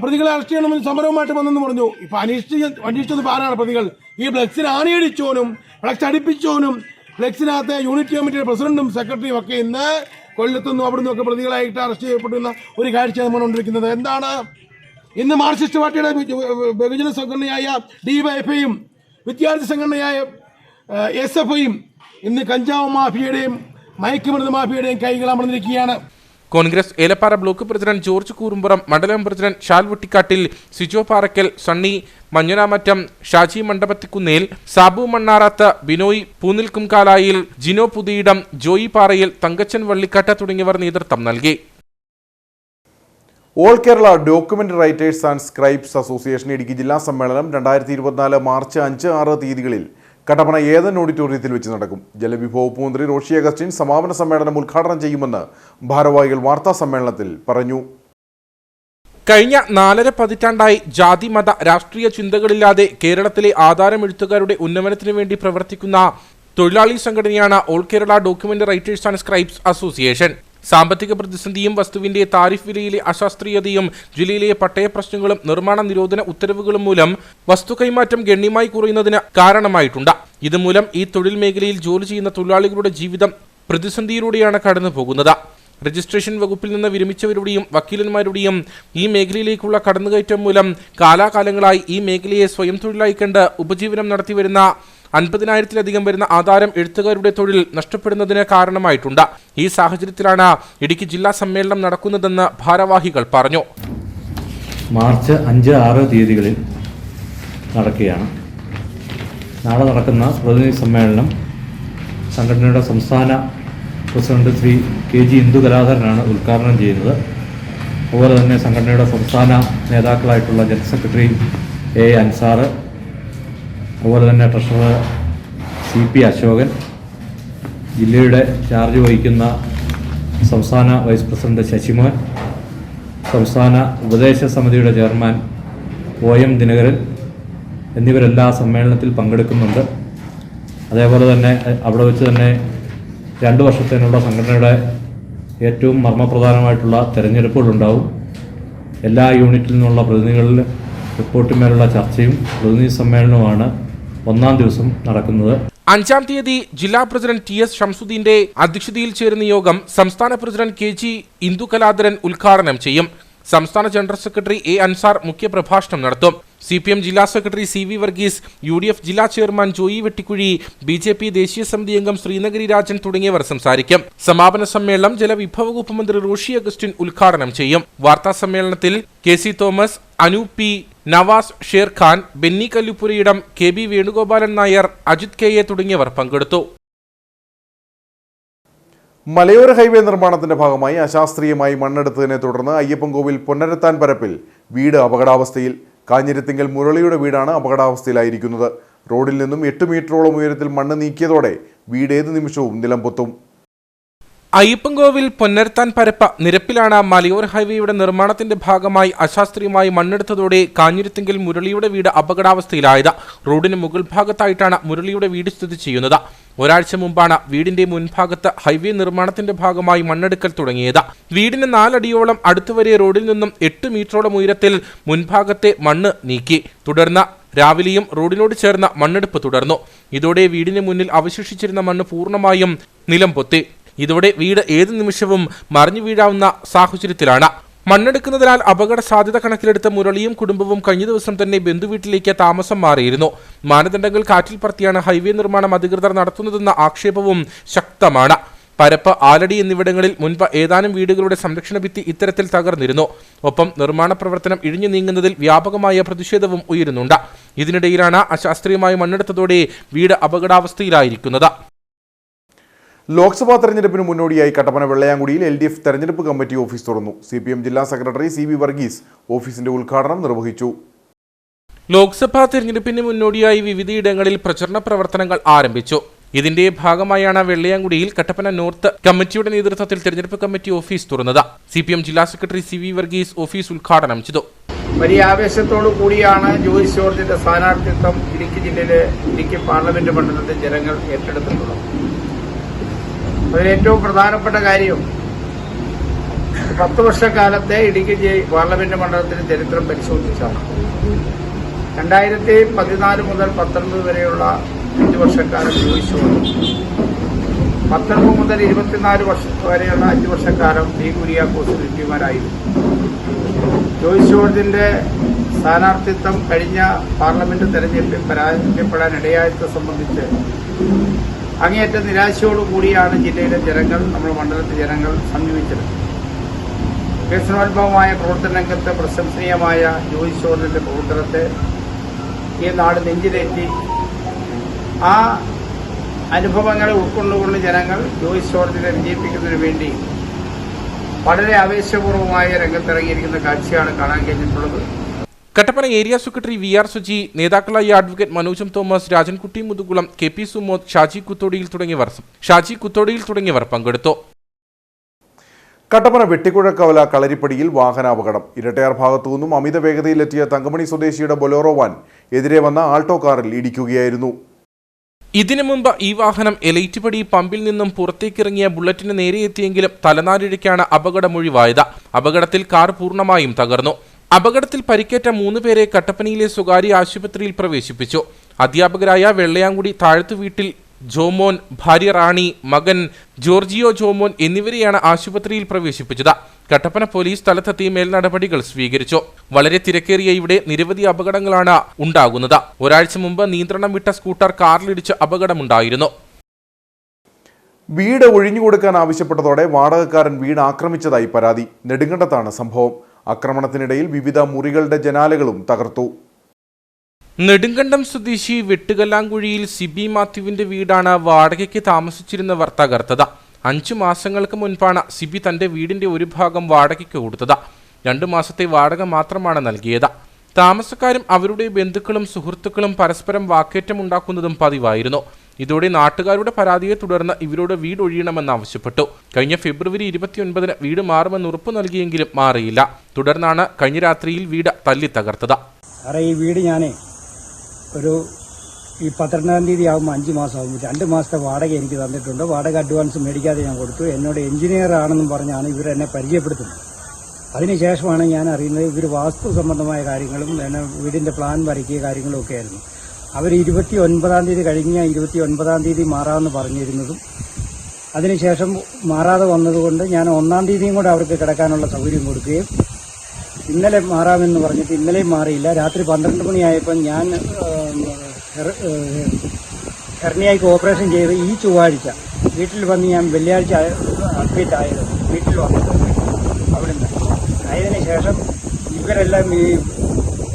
പ്രതികളെ അറസ്റ്റ് ചെയ്യണമെന്ന് സമരവുമായിട്ട് വന്നെന്ന് പറഞ്ഞു. ഇപ്പം അന്വേഷിച്ചത് ആരാണ് പ്രതികൾ? ഈ ഫ്ലക്സിന് ആണിയടിച്ചോനും ഫ്ലക്സ് അടിപ്പിച്ചോനും ഫ്ലക്സിനകത്തെ യൂണിറ്റ് കമ്മിറ്റിയുടെ പ്രസിഡന്റും സെക്രട്ടറിയും ഒക്കെ ഇന്ന് കൊല്ലത്തുനിന്നും അവിടെ നിന്നൊക്കെ പ്രതികളായിട്ട് അറസ്റ്റ് ചെയ്യപ്പെടുന്ന ഒരു കാഴ്ച നമ്മൾ കൊണ്ടിരിക്കുന്നത്. എന്താണ് ഇന്ന് മാർക്സിസ്റ്റ് പാർട്ടിയുടെ ബഹുജന സംഘടനയായ DYFയും വിദ്യാർത്ഥി സംഘടനയായ SFIയും ഇന്ന് കഞ്ചാവ് മാഫിയയുടെയും മയക്കുമരുന്ന് മാഫിയയുടെയും കൈകൾ അമർന്നിരിക്കുകയാണ്. കോൺഗ്രസ് ഏലപ്പാറ ബ്ലോക്ക് പ്രസിഡന്റ് ജോർജ് കൂറുമ്പുറം, മണ്ഡലം പ്രസിഡന്റ് ഷാൽ വെട്ടിക്കാട്ടിൽ, സിജോ പാറക്കൽ, സണ്ണി മഞ്ഞുനാമറ്റം, ഷാജി മണ്ഡപത്തിക്കുന്നേൽ, സാബു മണ്ണാറാത്ത്, ബിനോയ് പൂനിൽക്കുംകാലായിൽ, ജിനോ പുതിയിടം, ജോയി പാറയിൽ, തങ്കച്ചൻ വള്ളിക്കാട്ട് തുടങ്ങിയവർ നേതൃത്വം നൽകി. All Kerala document writers and scribes association Idukki ജില്ലാ സമ്മേളനം 2024 മാർച്ച് 5-6 തീയതികളിൽ കട്ടപ്പന ഏതൻ ഓഡിറ്റോറിയത്തിൽ വെച്ച് നടക്കും. ജലവിഭവ വകുപ്പ് മന്ത്രി റോഷി അഗസ്റ്റിൻ സമാപന സമ്മേളനം ഉദ്ഘാടനം ചെയ്യുമെന്ന് ഭാരവാഹികൾ വാർത്താ സമ്മേളനത്തിൽ പറഞ്ഞു. കഴിഞ്ഞ 4.5 പതിറ്റാണ്ടായി ജാതി മത രാഷ്ട്രീയ ചിന്തകളില്ലാതെ കേരളത്തിലെ ആധാരം എഴുത്തുകാരുടെ ഉന്നമനത്തിനു വേണ്ടി പ്രവർത്തിക്കുന്ന തൊഴിലാളി സംഘടനയാണ് all Kerala document writers and scribes association. സാമ്പത്തിക പ്രതിസന്ധിയും വസ്തുവിന്റെ താരിഫ് വിലയിലെ അശാസ്ത്രീയതയും ജില്ലയിലെ പട്ടയ പ്രശ്നങ്ങളും നിർമ്മാണ നിരോധന ഉത്തരവുകളും മൂലം വസ്തു കൈമാറ്റം ഗണ്യമായി കുറയുന്നതിന് കാരണമായിട്ടുണ്ട്. ഇതുമൂലം ഈ തൊഴിൽ മേഖലയിൽ ജോലി ചെയ്യുന്ന തൊഴിലാളികളുടെ ജീവിതം പ്രതിസന്ധിയിലൂടെയാണ് കടന്നു പോകുന്നത്. രജിസ്ട്രേഷൻ വകുപ്പിൽ നിന്ന് വിരമിച്ചവരുടെയും വക്കീലന്മാരുടെയും ഈ മേഖലയിലേക്കുള്ള കടന്നുകയറ്റം മൂലം കാലാകാലങ്ങളായി ഈ മേഖലയെ സ്വയം തൊഴിലായി കണ്ട് ഉപജീവനം നടത്തിവരുന്ന 50,000-ലധികം വരുന്ന ആധാരം എഴുത്തുകാരുടെ തൊഴിൽ നഷ്ടപ്പെടുന്നതിന് കാരണമായിട്ടുണ്ട്. ഈ സാഹചര്യത്തിലാണ് ഇടുക്കി ജില്ലാ സമ്മേളനം നടക്കുന്നതെന്ന് ഭാരവാഹികൾ പറഞ്ഞു. മാർച്ച് 5-6 തീയതികളിൽ നടക്കുകയാണ്. നാളെ നടക്കുന്ന പ്രതിനിധി സമ്മേളനം സംഘടനയുടെ സംസ്ഥാന പ്രസിഡന്റ് ശ്രീ KG ഇന്ദു കലാധരനാണ് ഉദ്ഘാടനം ചെയ്യുന്നത്. അതുപോലെ തന്നെ സംഘടനയുടെ സംസ്ഥാന നേതാക്കളായിട്ടുള്ള ജനറൽ സെക്രട്ടറി A. അൻസാർ, അതുപോലെ തന്നെ ട്രഷറർ CP അശോകൻ, ജില്ലയുടെ ചാർജ് വഹിക്കുന്ന സംസ്ഥാന വൈസ് പ്രസിഡന്റ് ശശിമോൻ, സംസ്ഥാന ഉപദേശ സമിതിയുടെ ചെയർമാൻ OM ദിനകരൻ എന്നിവരെല്ലാം സമ്മേളനത്തിൽ പങ്കെടുക്കുന്നുണ്ട്. അതേപോലെ തന്നെ അവിടെ വെച്ച് തന്നെ 2 വർഷത്തേനുള്ള സംഘടനയുടെ ഏറ്റവും മർമ്മപ്രധാനമായിട്ടുള്ള തെരഞ്ഞെടുപ്പുകളുണ്ടാവും. എല്ലാ യൂണിറ്റിൽ നിന്നുള്ള പ്രതിനിധികളിൽ റിപ്പോർട്ടിന്മേലുള്ള ചർച്ചയും പ്രതിനിധി സമ്മേളനവുമാണ് 1-ാം ദിവസം നടക്കുന്നത്. 5-ാം തീയതി ജില്ലാ പ്രസിഡന്റ് TS ഷംസുദ്ദീന്റെ അധ്യക്ഷതയിൽ ചേരുന്ന യോഗം സംസ്ഥാന പ്രസിഡന്റ് KG ഇന്ദു കലാധരൻ ഉദ്ഘാടനം ചെയ്യും. സംസ്ഥാന ജനറൽ സെക്രട്ടറി A. അൻസാർ മുഖ്യപ്രഭാഷണം നടത്തും. CPM ജില്ലാ സെക്രട്ടറി CV വർഗീസ്, UDF ജില്ലാ ചെയർമാൻ ജോയി വെട്ടിക്കുഴി, BJP ദേശീയ സമിതി അംഗം ശ്രീനഗരി രാജൻ തുടങ്ങിയവർ സംസാരിക്കും. സമാപന സമ്മേളനം ജലവിഭവ വകുപ്പ് മന്ത്രി റോഷി അഗസ്റ്റിൻ ഉദ്ഘാടനം ചെയ്യും. വാർത്താ സമ്മേളനത്തിൽ KC Thomas, Anu P, Navas Sherkhan, Benny Kallupurayidam, KB Venugopalan Nair, Ajith KA തുടങ്ങിയവർ പങ്കെടുത്തു. മലയോര ഹൈവേ നിർമ്മാണത്തിന്റെ ഭാഗമായി അശാസ്ത്രീയമായി മണ്ണെടുത്തതിനെ തുടർന്ന് അയ്യപ്പൻകോവിൽ പൊന്നരത്താൻ പരപ്പിൽ വീട് അപകടാവസ്ഥയിൽ. കാഞ്ഞിരത്തിങ്കൽ മുരളിയുടെ വീടാണ് അപകടാവസ്ഥയിലായിരിക്കുന്നത്. റോഡിൽ നിന്നും 8 മീറ്ററോളം ഉയരത്തിൽ മണ്ണ് നീക്കിയതോടെ വീട് ഏത് നിമിഷവും നിലംപൊത്തും. അയ്യപ്പൻകോവിൽ പൊന്നരത്താൻ പരപ്പ നിരപ്പിലാണ് മലയോര ഹൈവേയുടെ നിർമ്മാണത്തിന്റെ ഭാഗമായി അശാസ്ത്രീയമായി മണ്ണെടുത്തതോടെ കാഞ്ഞിരത്തിങ്കൽ മുരളിയുടെ വീട് അപകടാവസ്ഥയിലായത്. റോഡിന് മുകൾ ഭാഗത്തായിട്ടാണ് മുരളിയുടെ വീട് സ്ഥിതി ചെയ്യുന്നത്. ഒരാഴ്ച മുമ്പാണ് വീടിന്റെ മുൻഭാഗത്ത് ഹൈവേ നിർമ്മാണത്തിന്റെ ഭാഗമായി മണ്ണെടുക്കൽ തുടങ്ങിയത്. വീടിന് 4 അടിയോളം അടുത്തുവരെ റോഡിൽ നിന്നും 8 മീറ്ററോളം ഉയരത്തിൽ മുൻഭാഗത്തെ മണ്ണ് നീക്കി. തുടർന്ന് രാവിലെയും റോഡിനോട് ചേർന്ന മണ്ണെടുപ്പ് തുടർന്നു. ഇതോടെ വീടിന് മുന്നിൽ അവശേഷിച്ചിരുന്ന മണ്ണ് പൂർണ്ണമായും നിലംപൊത്തി. ഇതോടെ വീട് ഏത് നിമിഷവും മറിഞ്ഞു വീഴാവുന്ന സാഹചര്യത്തിലാണ്. മണ്ണെടുക്കുന്നതിനാൽ അപകട സാധ്യത കണക്കിലെടുത്ത മുരളിയും കുടുംബവും കഴിഞ്ഞ ദിവസം തന്നെ ബന്ധുവീട്ടിലേക്ക് താമസം മാറിയിരുന്നു. മാനദണ്ഡങ്ങൾ കാറ്റിൽ പറത്തിയാണ് ഹൈവേ നിർമ്മാണം അധികൃതർ നടത്തുന്നതെന്ന ആക്ഷേപവും ശക്തമാണ്. പരപ്പ്, ആലടി എന്നിവിടങ്ങളിൽ മുൻപ് ഏതാനും വീടുകളുടെ സംരക്ഷണ ഭിത്തി ഇത്തരത്തിൽ തകർന്നിരുന്നു. ഒപ്പം നിർമ്മാണ പ്രവർത്തനം ഇഴിഞ്ഞു നീങ്ങുന്നതിൽ വ്യാപകമായ പ്രതിഷേധവും ഉയരുന്നുണ്ട്. ഇതിനിടയിലാണ് അശാസ്ത്രീയമായി മണ്ണെടുത്തതോടെ വീട് അപകടാവസ്ഥയിലായിരിക്കുന്നത്. ലോക്സഭാ തെരഞ്ഞെടുപ്പിന് മുന്നോടിയായി കട്ടപ്പന വെള്ളയാങ്കുടിയിൽ LDF തെരഞ്ഞെടുപ്പ് കമ്മിറ്റി ഓഫീസ് തുറന്നു. CPM ജില്ലാ സെക്രട്ടറി CV വർഗീസ് ഓഫീസിന്റെ ഉദ്ഘാടനം നിർവഹിച്ചു. ലോക്സഭാ തെരഞ്ഞെടുപ്പിന് മുന്നോടിയായി വിവിധയിടങ്ങളിൽ പ്രചരണ പ്രവർത്തനങ്ങൾ ആരംഭിച്ചു. ഇതിന്റെ ഭാഗമായാണ് വെള്ളയാങ്കുടിയിൽ കട്ടപ്പന നോർത്ത് കമ്മിറ്റിയുടെ നേതൃത്വത്തിൽ തെരഞ്ഞെടുപ്പ് കമ്മിറ്റി ഓഫീസ് തുറന്നത്. CPM ജില്ലാ സെക്രട്ടറി CV വർഗീസ് ഓഫീസ് ഉദ്ഘാടനം ചെയ്തു. വലിയ ആവേശത്തോടു കൂടിയാണ് ജോയിസ് ജോർജിന്റെ സ്ഥാനാർത്ഥിത്വം ഇടുക്കി പാർലമെന്റ് മണ്ഡലത്തിൽ ജനങ്ങൾ ഏറ്റെടുത്തിട്ടുള്ളത്. അതിലേറ്റവും പ്രധാനപ്പെട്ട കാര്യം 10 വർഷക്കാലത്തെ ഇടുക്കി പാർലമെന്റ് മണ്ഡലത്തിന്റെ ചരിത്രം പരിശോധിച്ചാണ്. 2014 മുതൽ 19 വരെയുള്ള 5 വർഷക്കാലം ജോയിസ് ജോർജ്, 19 മുതൽ 24 വരെയുള്ള 5 വർഷക്കാലം D. കുര്യാക്കോസ് എംപിമാരായിരുന്നു. ജോയിസ് ജോർജിന്റെ സ്ഥാനാർത്ഥിത്വം കഴിഞ്ഞ പാർലമെന്റ് തെരഞ്ഞെടുപ്പിൽ പരാജയപ്പെടാൻ ഇടയായത്തെ സംബന്ധിച്ച് അങ്ങേയറ്റ നിരാശയോടുകൂടിയാണ് ജില്ലയിലെ ജനങ്ങൾ, നമ്മുടെ മണ്ഡലത്തിലെ ജനങ്ങൾ സമീപിച്ചത്. വികസനോത്ഭവമായ പ്രവർത്തന രംഗത്ത് പ്രശംസനീയമായ ജോയിസ് ജോർജിന്റെ പ്രവർത്തനത്തെ ഈ നാട് നെഞ്ചിലേറ്റി ആ അനുഭവങ്ങളെ ഉൾക്കൊണ്ടുകൊണ്ട് ജനങ്ങൾ ജോയിസ് ജോർജിനെ വിജയിപ്പിക്കുന്നതിന് വേണ്ടി വളരെ ആവേശപൂർവ്വമായ രംഗത്തിറങ്ങിയിരിക്കുന്ന കാഴ്ചയാണ് കാണാൻ കഴിഞ്ഞിട്ടുള്ളത്. Kattappana area secretary VR Suji, നേതാക്കളായ അഡ്വക്കേറ്റ് മനോജം തോമസ്, രാജൻകുട്ടി മുതുകുളം, KP സുമോദ്, ഷാജി കുത്തോടിയിൽ തുടങ്ങിയവർ പങ്കെടുത്തു. കട്ടപ്പന വെട്ടിക്കുഴക്കവല കളരിപ്പടിയിൽ വാഹനാപകടം. ഇരട്ടയാർ ഭാഗത്തു നിന്നും അമിത വേഗതയിലെത്തിയ തങ്കമണി സ്വദേശിയുടെ ബൊലേറോ വാൻ എതിരെ വന്ന ആൾട്ടോ കാറിൽ ഇടിക്കുകയായിരുന്നു. ഇതിനു മുമ്പ് ഈ വാഹനം എലൈറ്റുപടി പമ്പിൽ നിന്നും പുറത്തേക്കിറങ്ങിയ ബുള്ളറ്റിന് നേരെ എത്തിയെങ്കിലും തലനാരിഴയ്ക്കാണ് അപകടമൊഴിവായത്. അപകടത്തിൽ കാർ പൂർണ്ണമായും തകർന്നു. അപകടത്തിൽ പരിക്കേറ്റ 3 പേരെ കട്ടപ്പനയിലെ സ്വകാര്യ ആശുപത്രിയിൽ പ്രവേശിപ്പിച്ചു. അധ്യാപകരായ വെള്ളയാങ്കുടി താഴത്തു വീട്ടിൽ ജോമോൻ, ഭാര്യ റാണി, മകൻ ജോർജിയോ ജോമോൻ എന്നിവരെയാണ് ആശുപത്രിയിൽ പ്രവേശിപ്പിച്ചത്. കട്ടപ്പന പോലീസ് സ്ഥലത്തെത്തി മേൽനടപടികൾ സ്വീകരിച്ചു. വളരെ തിരക്കേറിയ ഇവിടെ നിരവധി അപകടങ്ങളാണ് ഉണ്ടാകുന്നത്. ഒരാഴ്ച മുമ്പ് നിയന്ത്രണം വിട്ട സ്കൂട്ടർ കാറിലിടിച്ച് അപകടമുണ്ടായിരുന്നു. വീട് ഒഴിഞ്ഞുകൊടുക്കാൻ ആവശ്യപ്പെട്ടതോടെ വാടകക്കാരൻ വീട് ആക്രമിച്ചതായി പരാതി. നെടുങ്കണ്ടത്താണ് സംഭവം. ആക്രമണത്തിനിടയിൽ വിവിധ മുറികളുടെ ജനാലകളും തകർത്തു. നെടുങ്കണ്ടം സ്വദേശി വെട്ടുകല്ലാങ്കുഴിയിൽ സിബി മാത്യുവിന്റെ വീടാണ് വാടകയ്ക്ക് താമസിച്ചിരുന്നവർ തകർത്തത്. 5 മാസങ്ങൾക്ക് മുൻപാണ് സിബി തന്റെ വീടിന്റെ ഒരു ഭാഗം വാടകയ്ക്ക് കൊടുത്തത്. 2 മാസത്തെ വാടക മാത്രമാണ് നൽകിയത്. താമസക്കാരും അവരുടെ ബന്ധുക്കളും സുഹൃത്തുക്കളും പരസ്പരം വാക്കേറ്റമുണ്ടാക്കുന്നതും പതിവായിരുന്നു. ഇതോടെ നാട്ടുകാരുടെ പരാതിയെ തുടർന്ന് ഇവരോട് വീട് ഒഴിയണമെന്നാവശ്യപ്പെട്ടു. കഴിഞ്ഞ ഫെബ്രുവരി 29-ന് വീട് മാറുമെന്ന് ഉറപ്പു നൽകിയെങ്കിലും മാറിയില്ല. തുടർന്നാണ് കഴിഞ്ഞ രാത്രിയിൽ വീട് തല്ലി തകർത്തത്. ഈ വീട് ഞാനേ ഈ 12-ാം തീയതി ആകുമ്പോൾ 5 മാസമാകും. 2 മാസത്തെ വാടക എനിക്ക് തന്നിട്ടുണ്ട്. വാടക അഡ്വാൻസ് മേടിക്കാതെ ഞാൻ കൊടുത്തു. എന്നോട് എഞ്ചിനീയർ ആണെന്നും പറഞ്ഞാണ് ഇവരെന്നെ പരിചയപ്പെടുത്തുന്നത്. അതിനുശേഷമാണ് ഞാൻ അറിയുന്നത് ഇവർ വാസ്തു സംബന്ധമായ കാര്യങ്ങളും എന്നെ വീടിന്റെ പ്ലാൻ വരയ്ക്കിയ കാര്യങ്ങളും ഒക്കെ ആയിരുന്നു. അവർ 29-ാം തീയതി കഴിഞ്ഞ 29-ാം തീയതി മാറാമെന്ന് പറഞ്ഞിരുന്നതും അതിനുശേഷം മാറാതെ വന്നതുകൊണ്ട് ഞാൻ 1-ാം തീയതിയും കൂടെ അവർക്ക് കിടക്കാനുള്ള സൗകര്യം കൊടുക്കുകയും ഇന്നലെ മാറാമെന്ന് പറഞ്ഞിട്ട് ഇന്നലെയും മാറിയില്ല. രാത്രി 12 മണിയായപ്പോൾ ഞാൻ ഹെർണിയയ്ക്ക് ഓപ്പറേഷൻ ചെയ്ത് ഈ ചൊവ്വാഴ്ച വീട്ടിൽ വന്ന് ഞാൻ വെള്ളിയാഴ്ച അഡ്മിറ്റ് ആയത്. വീട്ടിൽ വന്നത് അവിടുന്ന് ആയതിനു ശേഷം ഇവരെല്ലാം ഈ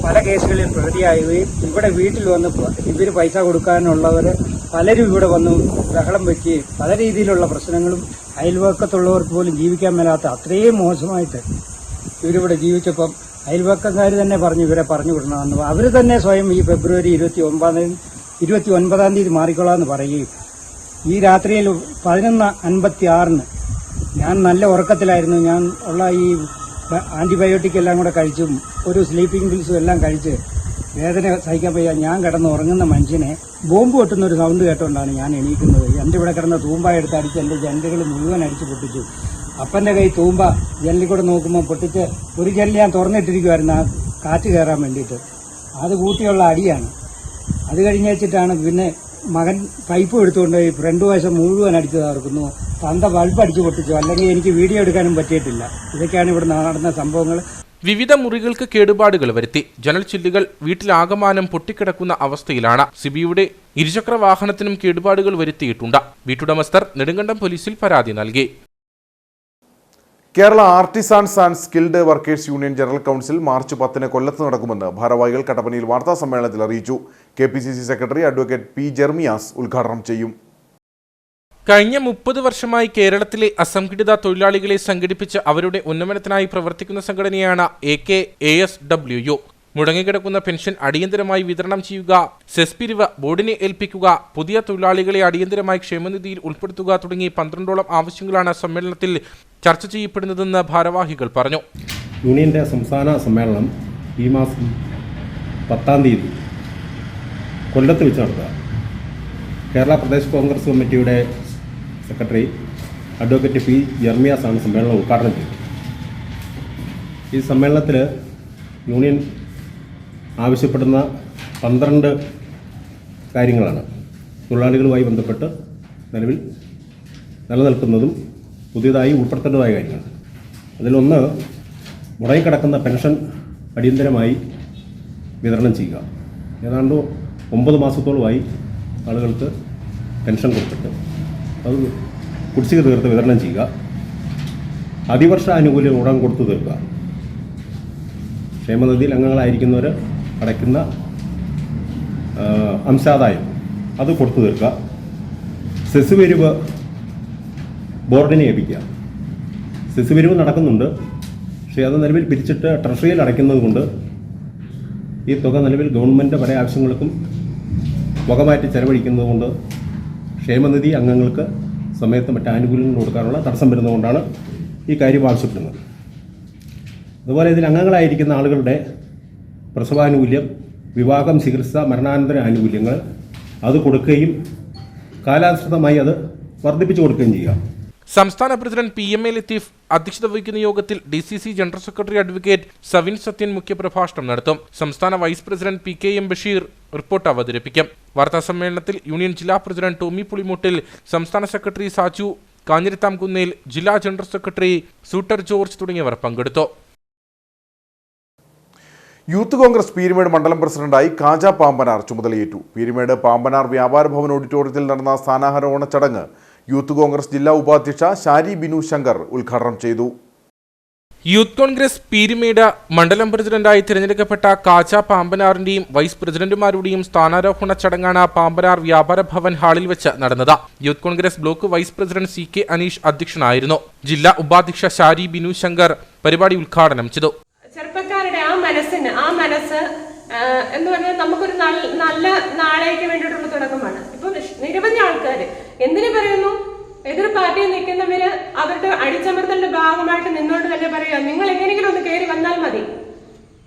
പല കേസുകളിൽ പ്രതിയാവുകയും ഇവിടെ വീട്ടിൽ വന്ന് ഇവർ പൈസ കൊടുക്കാനുള്ളവർ പലരും ഇവിടെ വന്ന് ബഹളം വയ്ക്കുകയും പല രീതിയിലുള്ള പ്രശ്നങ്ങളും അയൽവക്കത്തുള്ളവർക്ക് പോലും ജീവിക്കാൻ മേലാത്ത അത്രയും മോശമായിട്ട് ഇവരിവിടെ ജീവിച്ചപ്പം അയൽവക്കക്കാർ തന്നെ പറഞ്ഞു ഇവരെ പറഞ്ഞു വിടണമെന്ന്. അവർ തന്നെ സ്വയം ഈ ഫെബ്രുവരി 29-ാം തീയതി മാറിക്കൊള്ളാമെന്ന് പറയുകയും ഈ രാത്രിയിൽ 11:56 ഞാൻ നല്ല ഉറക്കത്തിലായിരുന്നു. ഞാൻ ഉള്ള ഈ ആന്റിബയോട്ടിക് എല്ലാം കൂടെ കഴിച്ചും ഒരു സ്ലീപ്പിംഗ് പിൽസും എല്ലാം കഴിച്ച് വേദന സഹിക്കാൻ വയ്യ. ഞാൻ കിടന്ന് ഉറങ്ങുന്ന മനുഷ്യനെ ബോംബ് പൊട്ടുന്ന ഒരു സൗണ്ട് കേട്ടുകൊണ്ടാണ് ഞാൻ എണീക്കുന്നത്. എൻ്റെ ഇവിടെ കിടന്ന തൂമ്പ എടുത്ത് അടിച്ച് എൻ്റെ ജനലുകൾ മുഴുവൻ അടിച്ച് പൊട്ടിച്ചു. അപ്പൻ്റെ കൈ തൂമ്പ ജനലിൽ കൂടെ നോക്കുമ്പോൾ പൊട്ടിച്ച് ഒരു ജനൽ ഞാൻ തുറന്നിട്ടിരിക്കുമായിരുന്നു ആ കാറ്റ് കയറാൻ വേണ്ടിയിട്ട്. അത് കൂട്ടിയുള്ള അടിയാണ്. അത് കഴിഞ്ഞ് വെച്ചിട്ടാണ് പിന്നെ മകൻ പൈപ്പ് എടുത്തുകൊണ്ട് ഈ ഫ്രണ്ട് വശം മുഴുവൻ അടിച്ചു തകർക്കുന്നു. തന്ത ബൾബ് അടിച്ചു പൊട്ടിച്ചു. അല്ലെങ്കിൽ എനിക്ക് വീഡിയോ എടുക്കാനും പറ്റിയിട്ടില്ല. ഇതൊക്കെയാണ് ഇവിടെ നടന്ന സംഭവങ്ങൾ. വിവിധ മുറികൾക്ക് കേടുപാടുകൾ വരുത്തി. ജനൽ ചില്ലുകൾ വീട്ടിലാകമാനം പൊട്ടിക്കിടക്കുന്ന അവസ്ഥയിലാണ്. സിബിയുടെ ഇരുചക്ര വാഹനത്തിനും കേടുപാടുകൾ വരുത്തിയിട്ടുണ്ട്. വീട്ടുടമസ്ഥർ നെടുങ്കണ്ടം പോലീസിൽ പരാതി നൽകി. Kerala artisans and skilled workers union general council March 10-ന് കൊല്ലത്ത് നടക്കുമെന്ന് ഭാരവാഹികൾ കട്ടപ്പനയിൽ വാർത്താ സമ്മേളനത്തിൽ അറിയിച്ചു. KPCC secretary advocate P. Jermias ഉദ്ഘാടനം ചെയ്യും. കഴിഞ്ഞ 30 വർഷമായി കേരളത്തിലെ അസംഘടിത തൊഴിലാളികളെ സംഘടിപ്പിച്ച് അവരുടെ ഉന്നമനത്തിനായി പ്രവർത്തിക്കുന്ന സംഘടനയാണ് AKASWU. മുടങ്ങിക്കിടക്കുന്ന പെൻഷൻ അടിയന്തരമായി വിതരണം ചെയ്യുക, സെസ് പിരിവ് ബോർഡിനെ ഏൽപ്പിക്കുക, പുതിയ തൊഴിലാളികളെ അടിയന്തരമായി ക്ഷേമനിധിയിൽ ഉൾപ്പെടുത്തുക തുടങ്ങി 12ഓളം ആവശ്യങ്ങളാണ് സമ്മേളനത്തിൽ ചർച്ച ചെയ്യപ്പെടുന്നതെന്ന് ഭാരവാഹികൾ പറഞ്ഞു. യൂണിയന്റെ സംസ്ഥാന സമ്മേളനം ഈ മാസം 10-ാം തീയതി കൊല്ലത്ത് വെച്ച് നടത്തുക. കേരള പ്രദേശ് കോൺഗ്രസ് കമ്മിറ്റിയുടെ സെക്രട്ടറി അഡ്വക്കേറ്റ് P. ജെർമിയാസ് ആണ് സമ്മേളനം ഉദ്ഘാടനം ചെയ്തത്. ഈ സമ്മേളനത്തിൽ യൂണിയൻ ആവശ്യപ്പെടുന്ന 12 കാര്യങ്ങളാണ് തൊഴിലാളികളുമായി ബന്ധപ്പെട്ട് നിലവിൽ നിലനിൽക്കുന്നതും പുതിയതായി ഉൾപ്പെടുത്തേണ്ടതായ കാര്യങ്ങൾ. അതിലൊന്ന് മുടങ്ങിക്കിടക്കുന്ന പെൻഷൻ അടിയന്തരമായി വിതരണം ചെയ്യുക. ഏതാണ്ട് 9 മാസത്തോളമായി ആളുകൾക്ക് പെൻഷൻ കൊടുത്തിട്ട് അത് കുടിശ്ശിക തീർത്ത് വിതരണം ചെയ്യുക. അതിവർഷ ആനുകൂല്യം ഉടൻ കൊടുത്തു തീർക്കുക. ക്ഷേമനിധിയിൽ അംഗങ്ങളായിരിക്കുന്നവർ അടയ്ക്കുന്ന അംശാദായം അത് കൊടുത്തു തീർക്കുക. സെസ് പിരിവ് ബോർഡിനെ ഏൽപ്പിക്കുക. സെസ് പിരിവ് നടക്കുന്നുണ്ട്. പക്ഷേ അത് നിലവിൽ പിരിച്ചിട്ട് ട്രഷറിയിൽ അടയ്ക്കുന്നത് കൊണ്ട് ഈ തുക നിലവിൽ ഗവൺമെൻറ് പല ആവശ്യങ്ങൾക്കും വകമാറ്റി ചെലവഴിക്കുന്നത് കൊണ്ട് ക്ഷേമനിധി അംഗങ്ങൾക്ക് സമയത്ത് മറ്റ് ആനുകൂല്യങ്ങൾ കൊടുക്കാനുള്ള തടസ്സം വരുന്നതുകൊണ്ടാണ് ഈ കാര്യം ആവശ്യപ്പെടുന്നത്. അതുപോലെ ഇതിൽ അംഗങ്ങളായിരിക്കുന്ന ആളുകളുടെ പ്രസവാനുകൂല്യം, വിവാഹം, ചികിത്സ, മരണാനന്തര ആനുകൂല്യങ്ങൾ അത് കൊടുക്കുകയും കാലാനുസൃതമായി അത് വർദ്ധിപ്പിച്ചു കൊടുക്കുകയും ചെയ്യുക. സംസ്ഥാന പ്രസിഡന്റ് PMA ലത്തീഫ് അധ്യക്ഷത വഹിക്കുന്ന യോഗത്തിൽ DCC general secretary advocate Savin Sathyan മുഖ്യപ്രഭാഷണം നടത്തും. സംസ്ഥാന vice president PKM Basheer report അവതരിപ്പിക്കും. വാർത്താസമ്മേളനത്തിൽ യൂണിയൻ ജില്ലാ പ്രസിഡന്റ് ടോമി പുളിമുട്ടിൽ, സംസ്ഥാന സെക്രട്ടറി സാജു കാഞ്ഞിരത്താംകുന്നേൽ, ജില്ലാ ജനറൽ സെക്രട്ടറി സൂട്ടർ ജോർജ് തുടങ്ങിയവർ പങ്കെടുത്തു. യൂത്ത് കോൺഗ്രസ് പീരുമേട് മണ്ഡലം പ്രസിഡന്റായി കാജ പാമ്പനാർ ചുമതലയേറ്റു. പീരുമേട് പാമ്പനാർ വ്യാപാര ഭവൻ ഓഡിറ്റോറിയത്തിൽ നടന്ന സ്ഥാനാരോഹണ ചടങ്ങ് യൂത്ത് കോൺഗ്രസ് ജില്ലാ ഉപാധ്യക്ഷ ഷാരി ബിനു ശങ്കർ ഉദ്ഘാടനം ചെയ്തു. യൂത്ത് കോൺഗ്രസ് പീരുമേട് മണ്ഡലം പ്രസിഡന്റായി തിരഞ്ഞെടുക്കപ്പെട്ട കാജ പാമ്പനാറിന്റെയും വൈസ് പ്രസിഡന്റുമാരുടെയും സ്ഥാനാരോഹണ ചടങ്ങാണ് പാമ്പനാർ വ്യാപാര ഭവൻ ഹാളിൽ വെച്ച് നടന്നത്. Youth Congress block vice president CK Aneesh അധ്യക്ഷനായിരുന്നു. ജില്ലാ ഉപാധ്യക്ഷ ഷാരി ബിനു ശങ്കർ പരിപാടി ഉദ്ഘാടനം ചെയ്തു. ചെറുപ്പക്കാരുടെ ആ മനസ്സ് എന്ന് പറഞ്ഞാൽ നമുക്കൊരു നല്ല നാളേക്ക് വേണ്ടിയിട്ടുള്ള തുടക്കമാണ്. ഇപ്പൊ നിരവധി ആൾക്കാർ എന്തിനു പറയുന്നു, എതിർ പാർട്ടിയിൽ നിൽക്കുന്നവര് അവരുടെ അടിച്ചമർത്തലിന്റെ ഭാഗമായിട്ട് നിന്നോണ്ട് തന്നെ പറയുക, നിങ്ങൾ എങ്ങനെയെങ്കിലും ഒന്ന് കയറി വന്നാൽ മതി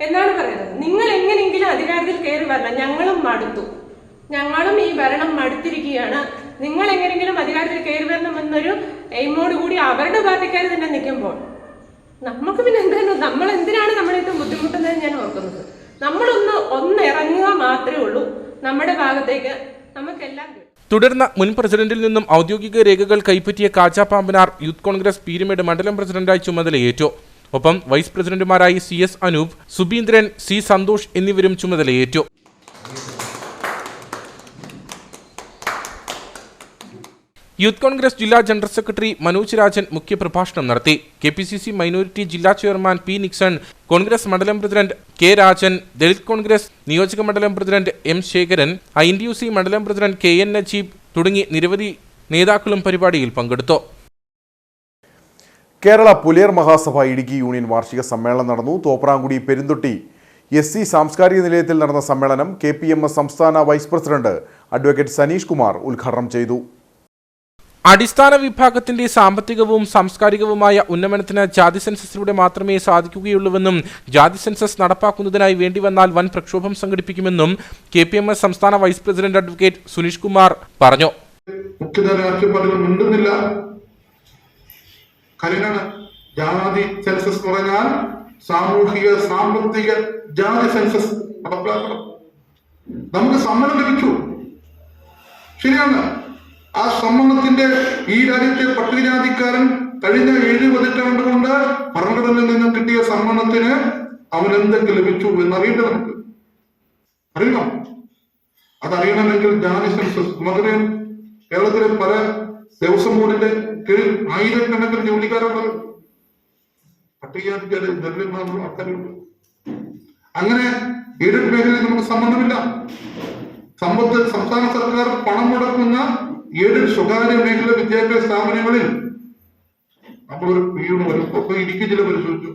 എന്നാണ് പറയുന്നത്. നിങ്ങൾ എങ്ങനെയെങ്കിലും അധികാരത്തിൽ കയറി വരണം, ഞങ്ങളും മടുത്തു, ഞങ്ങളും ഈ ഭരണം മടുത്തിരിക്കുകയാണ്, നിങ്ങൾ എങ്ങനെയെങ്കിലും അധികാരത്തിൽ കയറി വരണമെന്നൊരു എയിമോട് കൂടി അവരുടെ പാർട്ടിക്കാർ തന്നെ നിൽക്കുമ്പോൾ നമുക്ക് പിന്നെ എന്തായാലും നമ്മൾ എന്തിനാണ് നമ്മളേറ്റവും ബുദ്ധിമുട്ടുന്നത് ഞാൻ ഓർക്കുന്നത്. നമ്മളൊന്ന് ഇറങ്ങുക മാത്രമേ ഉള്ളൂ നമ്മുടെ ഭാഗത്തേക്ക്, നമുക്കെല്ലാം. തുടർന്ന് മുൻ പ്രസിഡന്റിൽ നിന്നും ഔദ്യോഗിക രേഖകൾ കൈപ്പറ്റിയ കാജ പാമ്പനാർ യൂത്ത് കോൺഗ്രസ് പീരുമേട് മണ്ഡലം പ്രസിഡന്റായി ചുമതലയേറ്റു. ഒപ്പം വൈസ് പ്രസിഡന്റുമാരായി CS അനൂപ്, സുബീന്ദ്രൻ, C സന്തോഷ് എന്നിവരും ചുമതലയേറ്റു. യൂത്ത് കോൺഗ്രസ് ജില്ലാ ജനറൽ സെക്രട്ടറി മനോജ് രാജൻ മുഖ്യപ്രഭാഷണം നടത്തി. KPCC മൈനോരിറ്റി ജില്ലാ ചെയർമാൻ P നിക്സൺ, കോൺഗ്രസ് മണ്ഡലം പ്രസിഡന്റ് K രാജൻ, ദളിത് കോൺഗ്രസ് നിയോജക മണ്ഡലം പ്രസിഡന്റ് M ശേഖരൻ, INTUC മണ്ഡലം പ്രസിഡന്റ് KN നജീബ് തുടങ്ങി നിരവധി നേതാക്കളും പരിപാടിയിൽ പങ്കെടുത്തു. കേരള പുലയർ മഹാസഭ ഇടുക്കി യൂണിയൻ വാർഷിക സമ്മേളനം നടന്നു. തോപ്രാംകുടി പെരുന്തൊട്ടി SC സാംസ്കാരിക നിലയത്തിൽ നടന്ന സമ്മേളനം KPMS സംസ്ഥാന vice president advocate Saneesh Kumar ഉദ്ഘാടനം ചെയ്തു. അടിസ്ഥാന വിഭാഗത്തിന്റെ സാമ്പത്തികവും സാംസ്കാരികവുമായ ഉന്നമനത്തിന് ജാതി സെൻസസിലൂടെ മാത്രമേ സാധിക്കുകയുള്ളൂവെന്നും ജാതി സെൻസസ് നടപ്പാക്കുന്നതിനായി വേണ്ടിവന്നാൽ വൻ പ്രക്ഷോഭം സംഘടിപ്പിക്കുമെന്നും KPMS സംസ്ഥാന vice president advocate Suneesh Kumar പറഞ്ഞു. ജാതി സെൻസസ് പറഞ്ഞാൽ സാമൂഹിക സാമ്പത്തിക ജാതി സെൻസസ് നടപ്പാക്കണം. നമുക്ക് സമ്മതം ലഭിച്ചു, ശരിയാണ്. ആ സമ്മതത്തിന്റെ ഈ രാജ്യത്തെ പട്ടികജാതിക്കാരൻ കഴിഞ്ഞ 7 പതിറ്റാണ്ട് കൊണ്ട് ഭരണഘടനയിൽ നിന്നും കിട്ടിയ സമ്മതത്തിന് അവൻ എന്തൊക്കെ ലഭിച്ചു എന്നറിയട്ടെ. നമുക്ക് അറിയണം. അതറിയണമെങ്കിൽ ജാതി സെൻസസ് നമുക്കറിയാം. കേരളത്തിലെ പല ദേവസ്വം ബോർഡിന്റെ കീഴിൽ ആയിരക്കണക്കിന് ജോലിക്കാരുണ്ട്, പട്ടികജാതിക്കാര് ദളിതന്മാരും ആൾക്കാരുണ്ട്. അങ്ങനെ എയ്ഡഡ് മേഖലയിൽ നമുക്ക് സമ്മതമില്ല. സംസ്ഥാന സർക്കാർ പണം മുടക്കുന്ന 7 സ്വകാര്യ മേഖല വിദ്യാഭ്യാസ സ്ഥാപനങ്ങളിൽ നമ്മളൊരു ഇടുക്കി ജില്ല പരിശോധിച്ചു.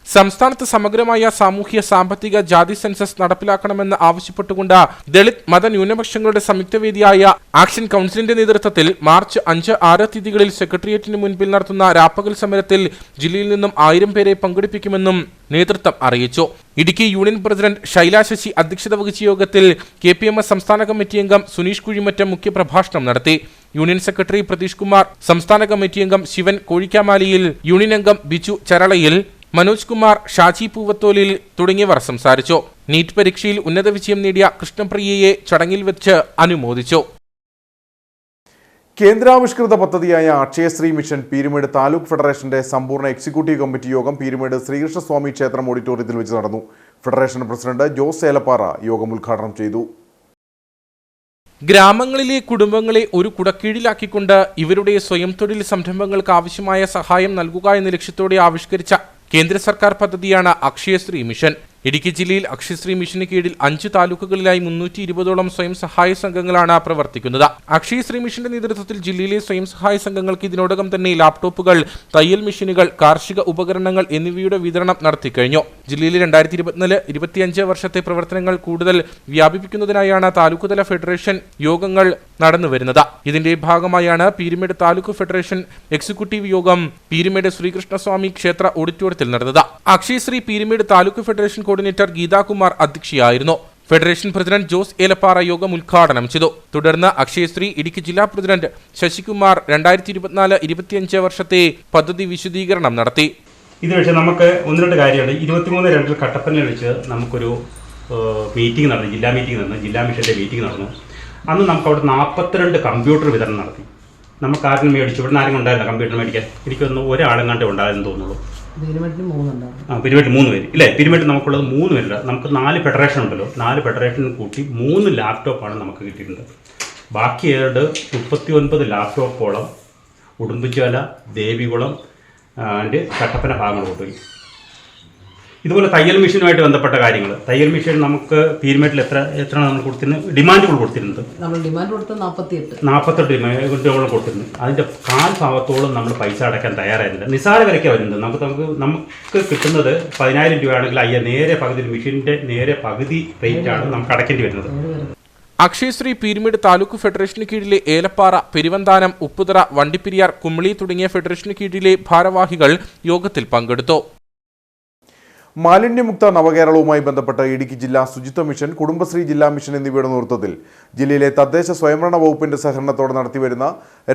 സംസ്ഥാനത്ത് സമഗ്രമായ സാമൂഹ്യ സാമ്പത്തിക ജാതി സെൻസസ് നടപ്പിലാക്കണമെന്ന് ആവശ്യപ്പെട്ടുകൊണ്ട് ദളിത് മത ന്യൂനപക്ഷങ്ങളുടെ സംയുക്തവേദിയായ ആക്ഷൻ കൗൺസിലിന്റെ നേതൃത്വത്തിൽ മാർച്ച് 5, 6 തീയതികളിൽ സെക്രട്ടേറിയറ്റിന് മുൻപിൽ നടത്തുന്ന രാപ്പകൽ സമരത്തിൽ ജില്ലയിൽ നിന്നും 1000 പേരെ പങ്കെടുപ്പിക്കുമെന്നും നേതൃത്വം അറിയിച്ചു. ഇടുക്കി യൂണിയൻ പ്രസിഡന്റ് ശൈല ശശി അധ്യക്ഷത വഹിച്ച യോഗത്തിൽ KPMS സംസ്ഥാന കമ്മിറ്റി അംഗം സുനീഷ് കുഴിമറ്റം മുഖ്യപ്രഭാഷണം നടത്തി. യൂണിയൻ സെക്രട്ടറി പ്രതീഷ് കുമാർ, സംസ്ഥാന കമ്മിറ്റി അംഗം ശിവൻ കോഴിക്കാമാലിയിൽ, യൂണിയൻ അംഗം ബിജു ചരളയിൽ, മനോജ് കുമാർ, ഷാജി പൂവത്തോലിൽ തുടങ്ങിയവർ സംസാരിച്ചു. നീറ്റ് പരീക്ഷയിൽ ഉന്നത വിജയം നേടിയ കൃഷ്ണപ്രിയയെ ചടങ്ങിൽ വെച്ച് അനുമോദിച്ചു. കേന്ദ്രാവിഷ്കൃത പദ്ധതിയായ അക്ഷയശ്രീ മിഷൻ പീരുമേട് താലൂക്ക് ഫെഡറേഷന്റെ സമ്പൂർണ്ണ എക്സിക്യൂട്ടീവ് കമ്മിറ്റി യോഗം പീരുമേട് ശ്രീകൃഷ്ണസ്വാമി ക്ഷേത്രം ഓഡിറ്റോറിയത്തിൽ വെച്ച് നടന്നു. ഫെഡറേഷൻ പ്രസിഡന്റ് ജോസ് ഏലപ്പാറ യോഗം ഉദ്ഘാടനം ചെയ്തു. ഗ്രാമങ്ങളിലെ കുടുംബങ്ങളെ ഒരു കുടക്കീഴിലാക്കിക്കൊണ്ട് ഇവരുടെ സ്വയം തൊഴിൽ സംരംഭങ്ങൾക്ക് ആവശ്യമായ സഹായം നൽകുക എന്ന ലക്ഷ്യത്തോടെ ആവിഷ്കരിച്ച കേന്ദ്ര സർക്കാർ പദ്ധതിയാണ് അക്ഷയശ്രീ മിഷൻ. ഇടുക്കി ജില്ലയിൽ അക്ഷയശ്രീ മിഷന് കീഴിൽ 5 താലൂക്കുകളിലായി 320ഓളം സ്വയം സഹായ സംഘങ്ങളാണ് പ്രവർത്തിക്കുന്നത്. അക്ഷയശ്രീ മിഷന്റെ നേതൃത്വത്തിൽ ജില്ലയിലെ സ്വയം സഹായ സംഘങ്ങൾക്ക് ഇതിനോടകം തന്നെ ലാപ്ടോപ്പുകൾ, തയ്യൽ മെഷീനുകൾ, കാർഷിക ഉപകരണങ്ങൾ എന്നിവയുടെ വിതരണം നടത്തിക്കഴിഞ്ഞു. ജില്ലയിലെ 2024-25 വർഷത്തെ പ്രവർത്തനങ്ങൾ കൂടുതൽ വ്യാപിപ്പിക്കുന്നതിനായാണ് താലൂക്കുതല ഫെഡറേഷൻ യോഗങ്ങൾ നടന്നുവരുന്നത്. ഇതിന്റെ ഭാഗമായാണ് പീരുമേട് താലൂക്ക് ഫെഡറേഷൻ എക്സിക്യൂട്ടീവ് യോഗം പീരുമേട് ശ്രീകൃഷ്ണസ്വാമി ക്ഷേത്ര ഓഡിറ്റോറിയത്തിൽ നടന്നത്. അക്ഷയശ്രീ പീരുമേട് താലൂക്ക് ഫെഡറേഷൻ കോർഡിനേറ്റർ ഗീതാകുമാർ അധ്യക്ഷയായിരുന്നു. ഫെഡറേഷൻ പ്രസിഡന്റ് ജോസ് ഏലപ്പാറ യോഗം ഉദ്ഘാടനം ചെയ്തു. തുടർന്ന് അക്ഷയശ്രീ ഇടുക്കി ജില്ലാ പ്രസിഡന്റ് ശശികുമാർ 2024-25 വർഷത്തെ പദ്ധതി വിശദീകരണം നടത്തി. ഇത് വെച്ച് നമുക്ക് 1-2 കാര്യമുണ്ട്. 23-2 കട്ടപ്പനയിൽ വെച്ച് നമുക്കൊരു മീറ്റിംഗ് നടന്നു, ജില്ലാ മീറ്റിംഗ് നടന്നു, ജില്ലാ മിഷന്റെ മീറ്റിംഗ് നടന്നു. അന്ന് നമുക്ക് അവിടെ 42 കമ്പ്യൂട്ടർ വിതരണം നടത്തി. നമുക്ക് ആരും മേടിച്ചു, ഇവിടെ ആരും ഉണ്ടായിരുന്നില്ല കമ്പ്യൂട്ടർ മേടിക്കാൻ. എനിക്കൊന്ന് ഒരാളും കണ്ടേ ഉണ്ടായെന്ന് തോന്നുള്ളൂ. പിരിമേട്ടിൽ 3 പേര് ഇല്ലേ? പിരിമേട്ടിൽ നമുക്കുള്ളത് 3 പേരുണ്ട്. നമുക്ക് 4 ഫെഡറേഷൻ ഉണ്ടല്ലോ, 4 ഫെഡറേഷൻ കൂട്ടി 3 ലാപ്ടോപ്പാണ് നമുക്ക് കിട്ടിയിട്ടുണ്ട്. ബാക്കി 39 ലാപ്ടോപ്പോളം ഉടുമ്പുചോല, ദേവികുളം കട്ടപ്പന ഭാഗങ്ങൾ കൊണ്ടുപോയി. ഇതുപോലെ തയ്യൽ മെഷീനുമായിട്ട് ബന്ധപ്പെട്ട കാര്യങ്ങൾ, തയ്യൽ മെഷീൻ നമുക്ക് പീരുമേട്ടിൽ എത്ര നമ്മൾ കൊടുത്തിരുന്നത്, ഡിമാൻഡുകൾ കൊടുത്തിരുന്നത് 48 ഡിമാൻഡുകൾ കൊടുത്തിരുന്നു. അതിൻ്റെ 1/4 ഭാഗത്തോളം നമ്മൾ പൈസ അടയ്ക്കാൻ തയ്യാറായിരുന്നില്ല. നിസ്സാര വിലയ്ക്ക് വരുന്നത്. നമുക്ക് കിട്ടുന്നത് 10,000 രൂപയാണെങ്കിൽ നേരെ പകുതി മെഷീൻ്റെ നേരെ പകുതി റേറ്റാണ് നമുക്ക് അടയ്ക്കേണ്ടി വരുന്നത്. അക്ഷയശ്രീ പീരുമേട് താലൂക്ക് ഫെഡറേഷന് കീഴിലെ ഏലപ്പാറ, പെരുവന്താനം, ഉപ്പുതറ, വണ്ടിപ്പെരിയാർ, കുമളി തുടങ്ങിയ ഫെഡറേഷന് കീഴിലെ ഭാരവാഹികൾ യോഗത്തിൽ പങ്കെടുത്തു. മാലിന്യമുക്ത നവകേരളവുമായി ബന്ധപ്പെട്ട് ഇടുക്കി ജില്ലാ ശുചിത്വ മിഷൻ, കുടുംബശ്രീ ജില്ലാ മിഷൻ എന്നിവയുടെ നേതൃത്വത്തിൽ ജില്ലയിലെ തദ്ദേശ സ്വയംഭരണ വകുപ്പിന്റെ സഹകരണത്തോടെ നടത്തിവരുന്ന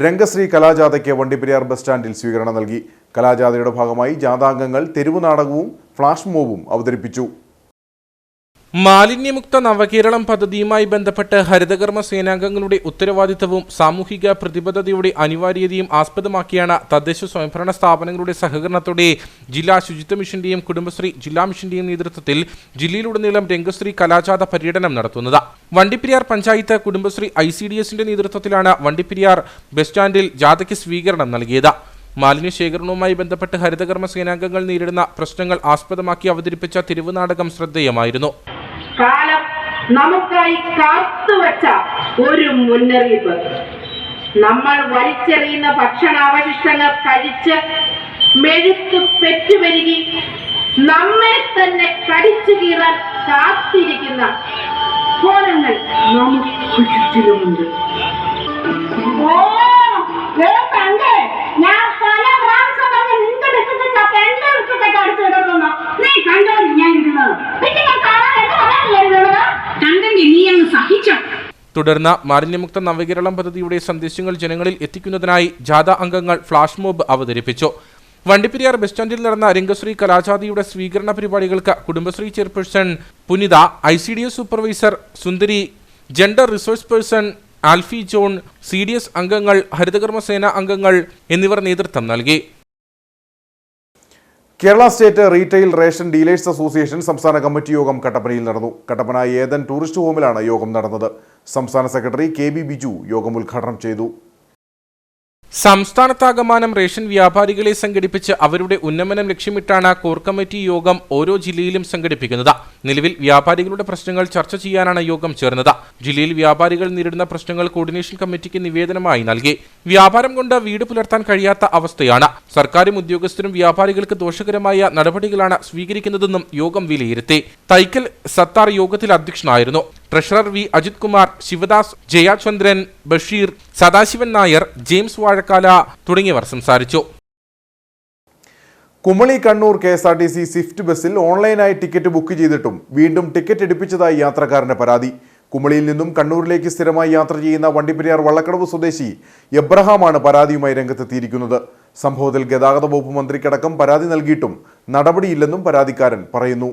രംഗശ്രീ കലാജാഥയ്ക്ക് വണ്ടിപ്പെരിയാർ ബസ് സ്റ്റാൻഡിൽ സ്വീകരണം നൽകി. കലാജാഥയുടെ ഭാഗമായി ജാഥാംഗങ്ങൾ തെരുവ് നാടകവും ഫ്ലാഷ് മോബും അവതരിപ്പിച്ചു. മാലിന്യമുക്ത നവകേരളം പദ്ധതിയുമായി ബന്ധപ്പെട്ട് ഹരിതകർമ്മ സേനാംഗങ്ങളുടെ ഉത്തരവാദിത്തവും സാമൂഹിക പ്രതിബദ്ധതയുടെ അനിവാര്യതയും ആസ്പദമാക്കിയാണ് തദ്ദേശ സ്വയംഭരണ സ്ഥാപനങ്ങളുടെ സഹകരണത്തോടെ ജില്ലാ ശുചിത്വ മിഷന്റെയും കുടുംബശ്രീ ജില്ലാ മിഷന്റെയും നേതൃത്വത്തിൽ ജില്ലയിലുടനീളം രംഗശ്രീ കലാജാഥ പര്യടനം നടത്തുന്നത്. വണ്ടിപ്പെരിയാർ പഞ്ചായത്ത് കുടുംബശ്രീ ICDSന്റെ നേതൃത്വത്തിലാണ് വണ്ടിപ്പെരിയാർ ബസ് സ്റ്റാൻഡിൽ ജാഥയ്ക്ക് സ്വീകരണം നൽകിയത്. മാലിന്യ ശേഖരണവുമായി ബന്ധപ്പെട്ട് ഹരിതകർമ്മ സേനാംഗങ്ങൾ നേരിടുന്ന പ്രശ്നങ്ങൾ ആസ്പദമാക്കി അവതരിപ്പിച്ച തെരുവ് നാടകം ശ്രദ്ധേയമായിരുന്നു. കാലം നമുക്കായി കാത്തുവച്ച ഒരു മുന്നറിയിപ്പ്. നമ്മൾ വലിച്ചെറിയുന്ന ഭക്ഷണാവശിഷ്ടങ്ങൾ കഴിച്ച് മെഴുത്ത് പെറ്റുവരികി നമ്മെ തന്നെ കടിച്ചു കീറാൻ കാത്തിരിക്കുന്ന കോലങ്ങൾ നമുക്ക് ചുറ്റിലുമുണ്ട്. ഞാൻ പല പ്രാവശ്യം പറഞ്ഞ നിന്റെ വിട്ടിട്ട് എന്റെ വിട്ടിട്ടൊക്കെ അടുത്ത് കിടക്കുന്നു. നീ കണ്ടോ ഞാൻ ഇരുന്നത്? പിന്നെ ഞാൻ കണ്ടെങ്കിൽ നീ അങ്ങ് സഹിച്ചോ. തുടർന്ന് മാലിന്യമുക്ത നവകേരളം പദ്ധതിയുടെ സന്ദേശങ്ങൾ ജനങ്ങളിൽ എത്തിക്കുന്നതിനായി ജാഥ അംഗങ്ങൾ ഫ്ലാഷ് മോബ് അവതരിപ്പിച്ചു. വണ്ടിപ്പെരിയാർ ബസ് സ്റ്റാൻഡിൽ നടന്ന രംഗശ്രീ കലാജാഥയുടെ സ്വീകരണ പരിപാടികൾക്ക് Kudumbashree chairperson Punitha, ICDS supervisor Sundari, gender resource person Alphy John, CDS അംഗങ്ങൾ, ഹരിതകർമ്മ സേന അംഗങ്ങൾ എന്നിവർ നേതൃത്വം നൽകി. Kerala state retail ration dealers association സംസ്ഥാന കമ്മിറ്റി യോഗം കട്ടപ്പനയിൽ നടന്നു. കട്ടപ്പന ഏതൻ ടൂറിസ്റ്റ് ഹോമിലാണ് യോഗം നടന്നത്. സംസ്ഥാന സെക്രട്ടറി KB ബിജു യോഗം ഉദ്ഘാടനം ചെയ്തു. സംസ്ഥാനത്താകമാനം റേഷൻ വ്യാപാരികളെ സംഘടിപ്പിച്ച് അവരുടെ ഉന്നമനം ലക്ഷ്യമിട്ടാണ് കോർ കമ്മിറ്റി യോഗം ഓരോ ജില്ലയിലും സംഘടിപ്പിക്കുന്നത്. നിലവിൽ വ്യാപാരികളുടെ പ്രശ്നങ്ങൾ ചർച്ച ചെയ്യാനാണ് യോഗം ചേർന്നത്. ജില്ലയിൽ വ്യാപാരികൾ നേരിടുന്ന പ്രശ്നങ്ങൾ കോർഡിനേഷൻ കമ്മിറ്റിക്ക് നിവേദനമായി നൽകി. വ്യാപാരം കൊണ്ട് വീട് പുലർത്താൻ കഴിയാത്ത അവസ്ഥയാണ്. സർക്കാരും ഉദ്യോഗസ്ഥരും വ്യാപാരികൾക്ക് ദോഷകരമായ നടപടികളാണ് സ്വീകരിക്കുന്നതെന്നും യോഗം വിലയിരുത്തി. തൈക്കൽ സത്താർ യോഗത്തിൽ അധ്യക്ഷനായിരുന്നു. ട്രഷറർ V അജിത് കുമാർ, ശിവദാസ്, ജയചന്ദ്രൻ, ബഷീർ, സദാശിവൻ നായർ, ജെയിംസ് വാഴക്കാല തുടങ്ങിയവർ സംസാരിച്ചു. കുമളി കണ്ണൂർ KSRTC സ്വിഫ്റ്റ് ബസ്സിൽ ഓൺലൈനായി ടിക്കറ്റ് ബുക്ക് ചെയ്തിട്ടും വീണ്ടും ടിക്കറ്റ് എടുപ്പിച്ചതായി യാത്രക്കാരന്റെ പരാതി. കുമളിയിൽ നിന്നും കണ്ണൂരിലേക്ക് സ്ഥിരമായി യാത്ര ചെയ്യുന്ന വണ്ടിപ്പെരിയാർ വള്ളക്കടവ് സ്വദേശി എബ്രഹാമാണ് പരാതിയുമായി രംഗത്തെത്തിയിരിക്കുന്നത്. സംഭവത്തിൽ ഗതാഗത വകുപ്പ് മന്ത്രിക്കടക്കം പരാതി നൽകിയിട്ടും നടപടിയില്ലെന്നും പരാതിക്കാരൻ പറയുന്നു.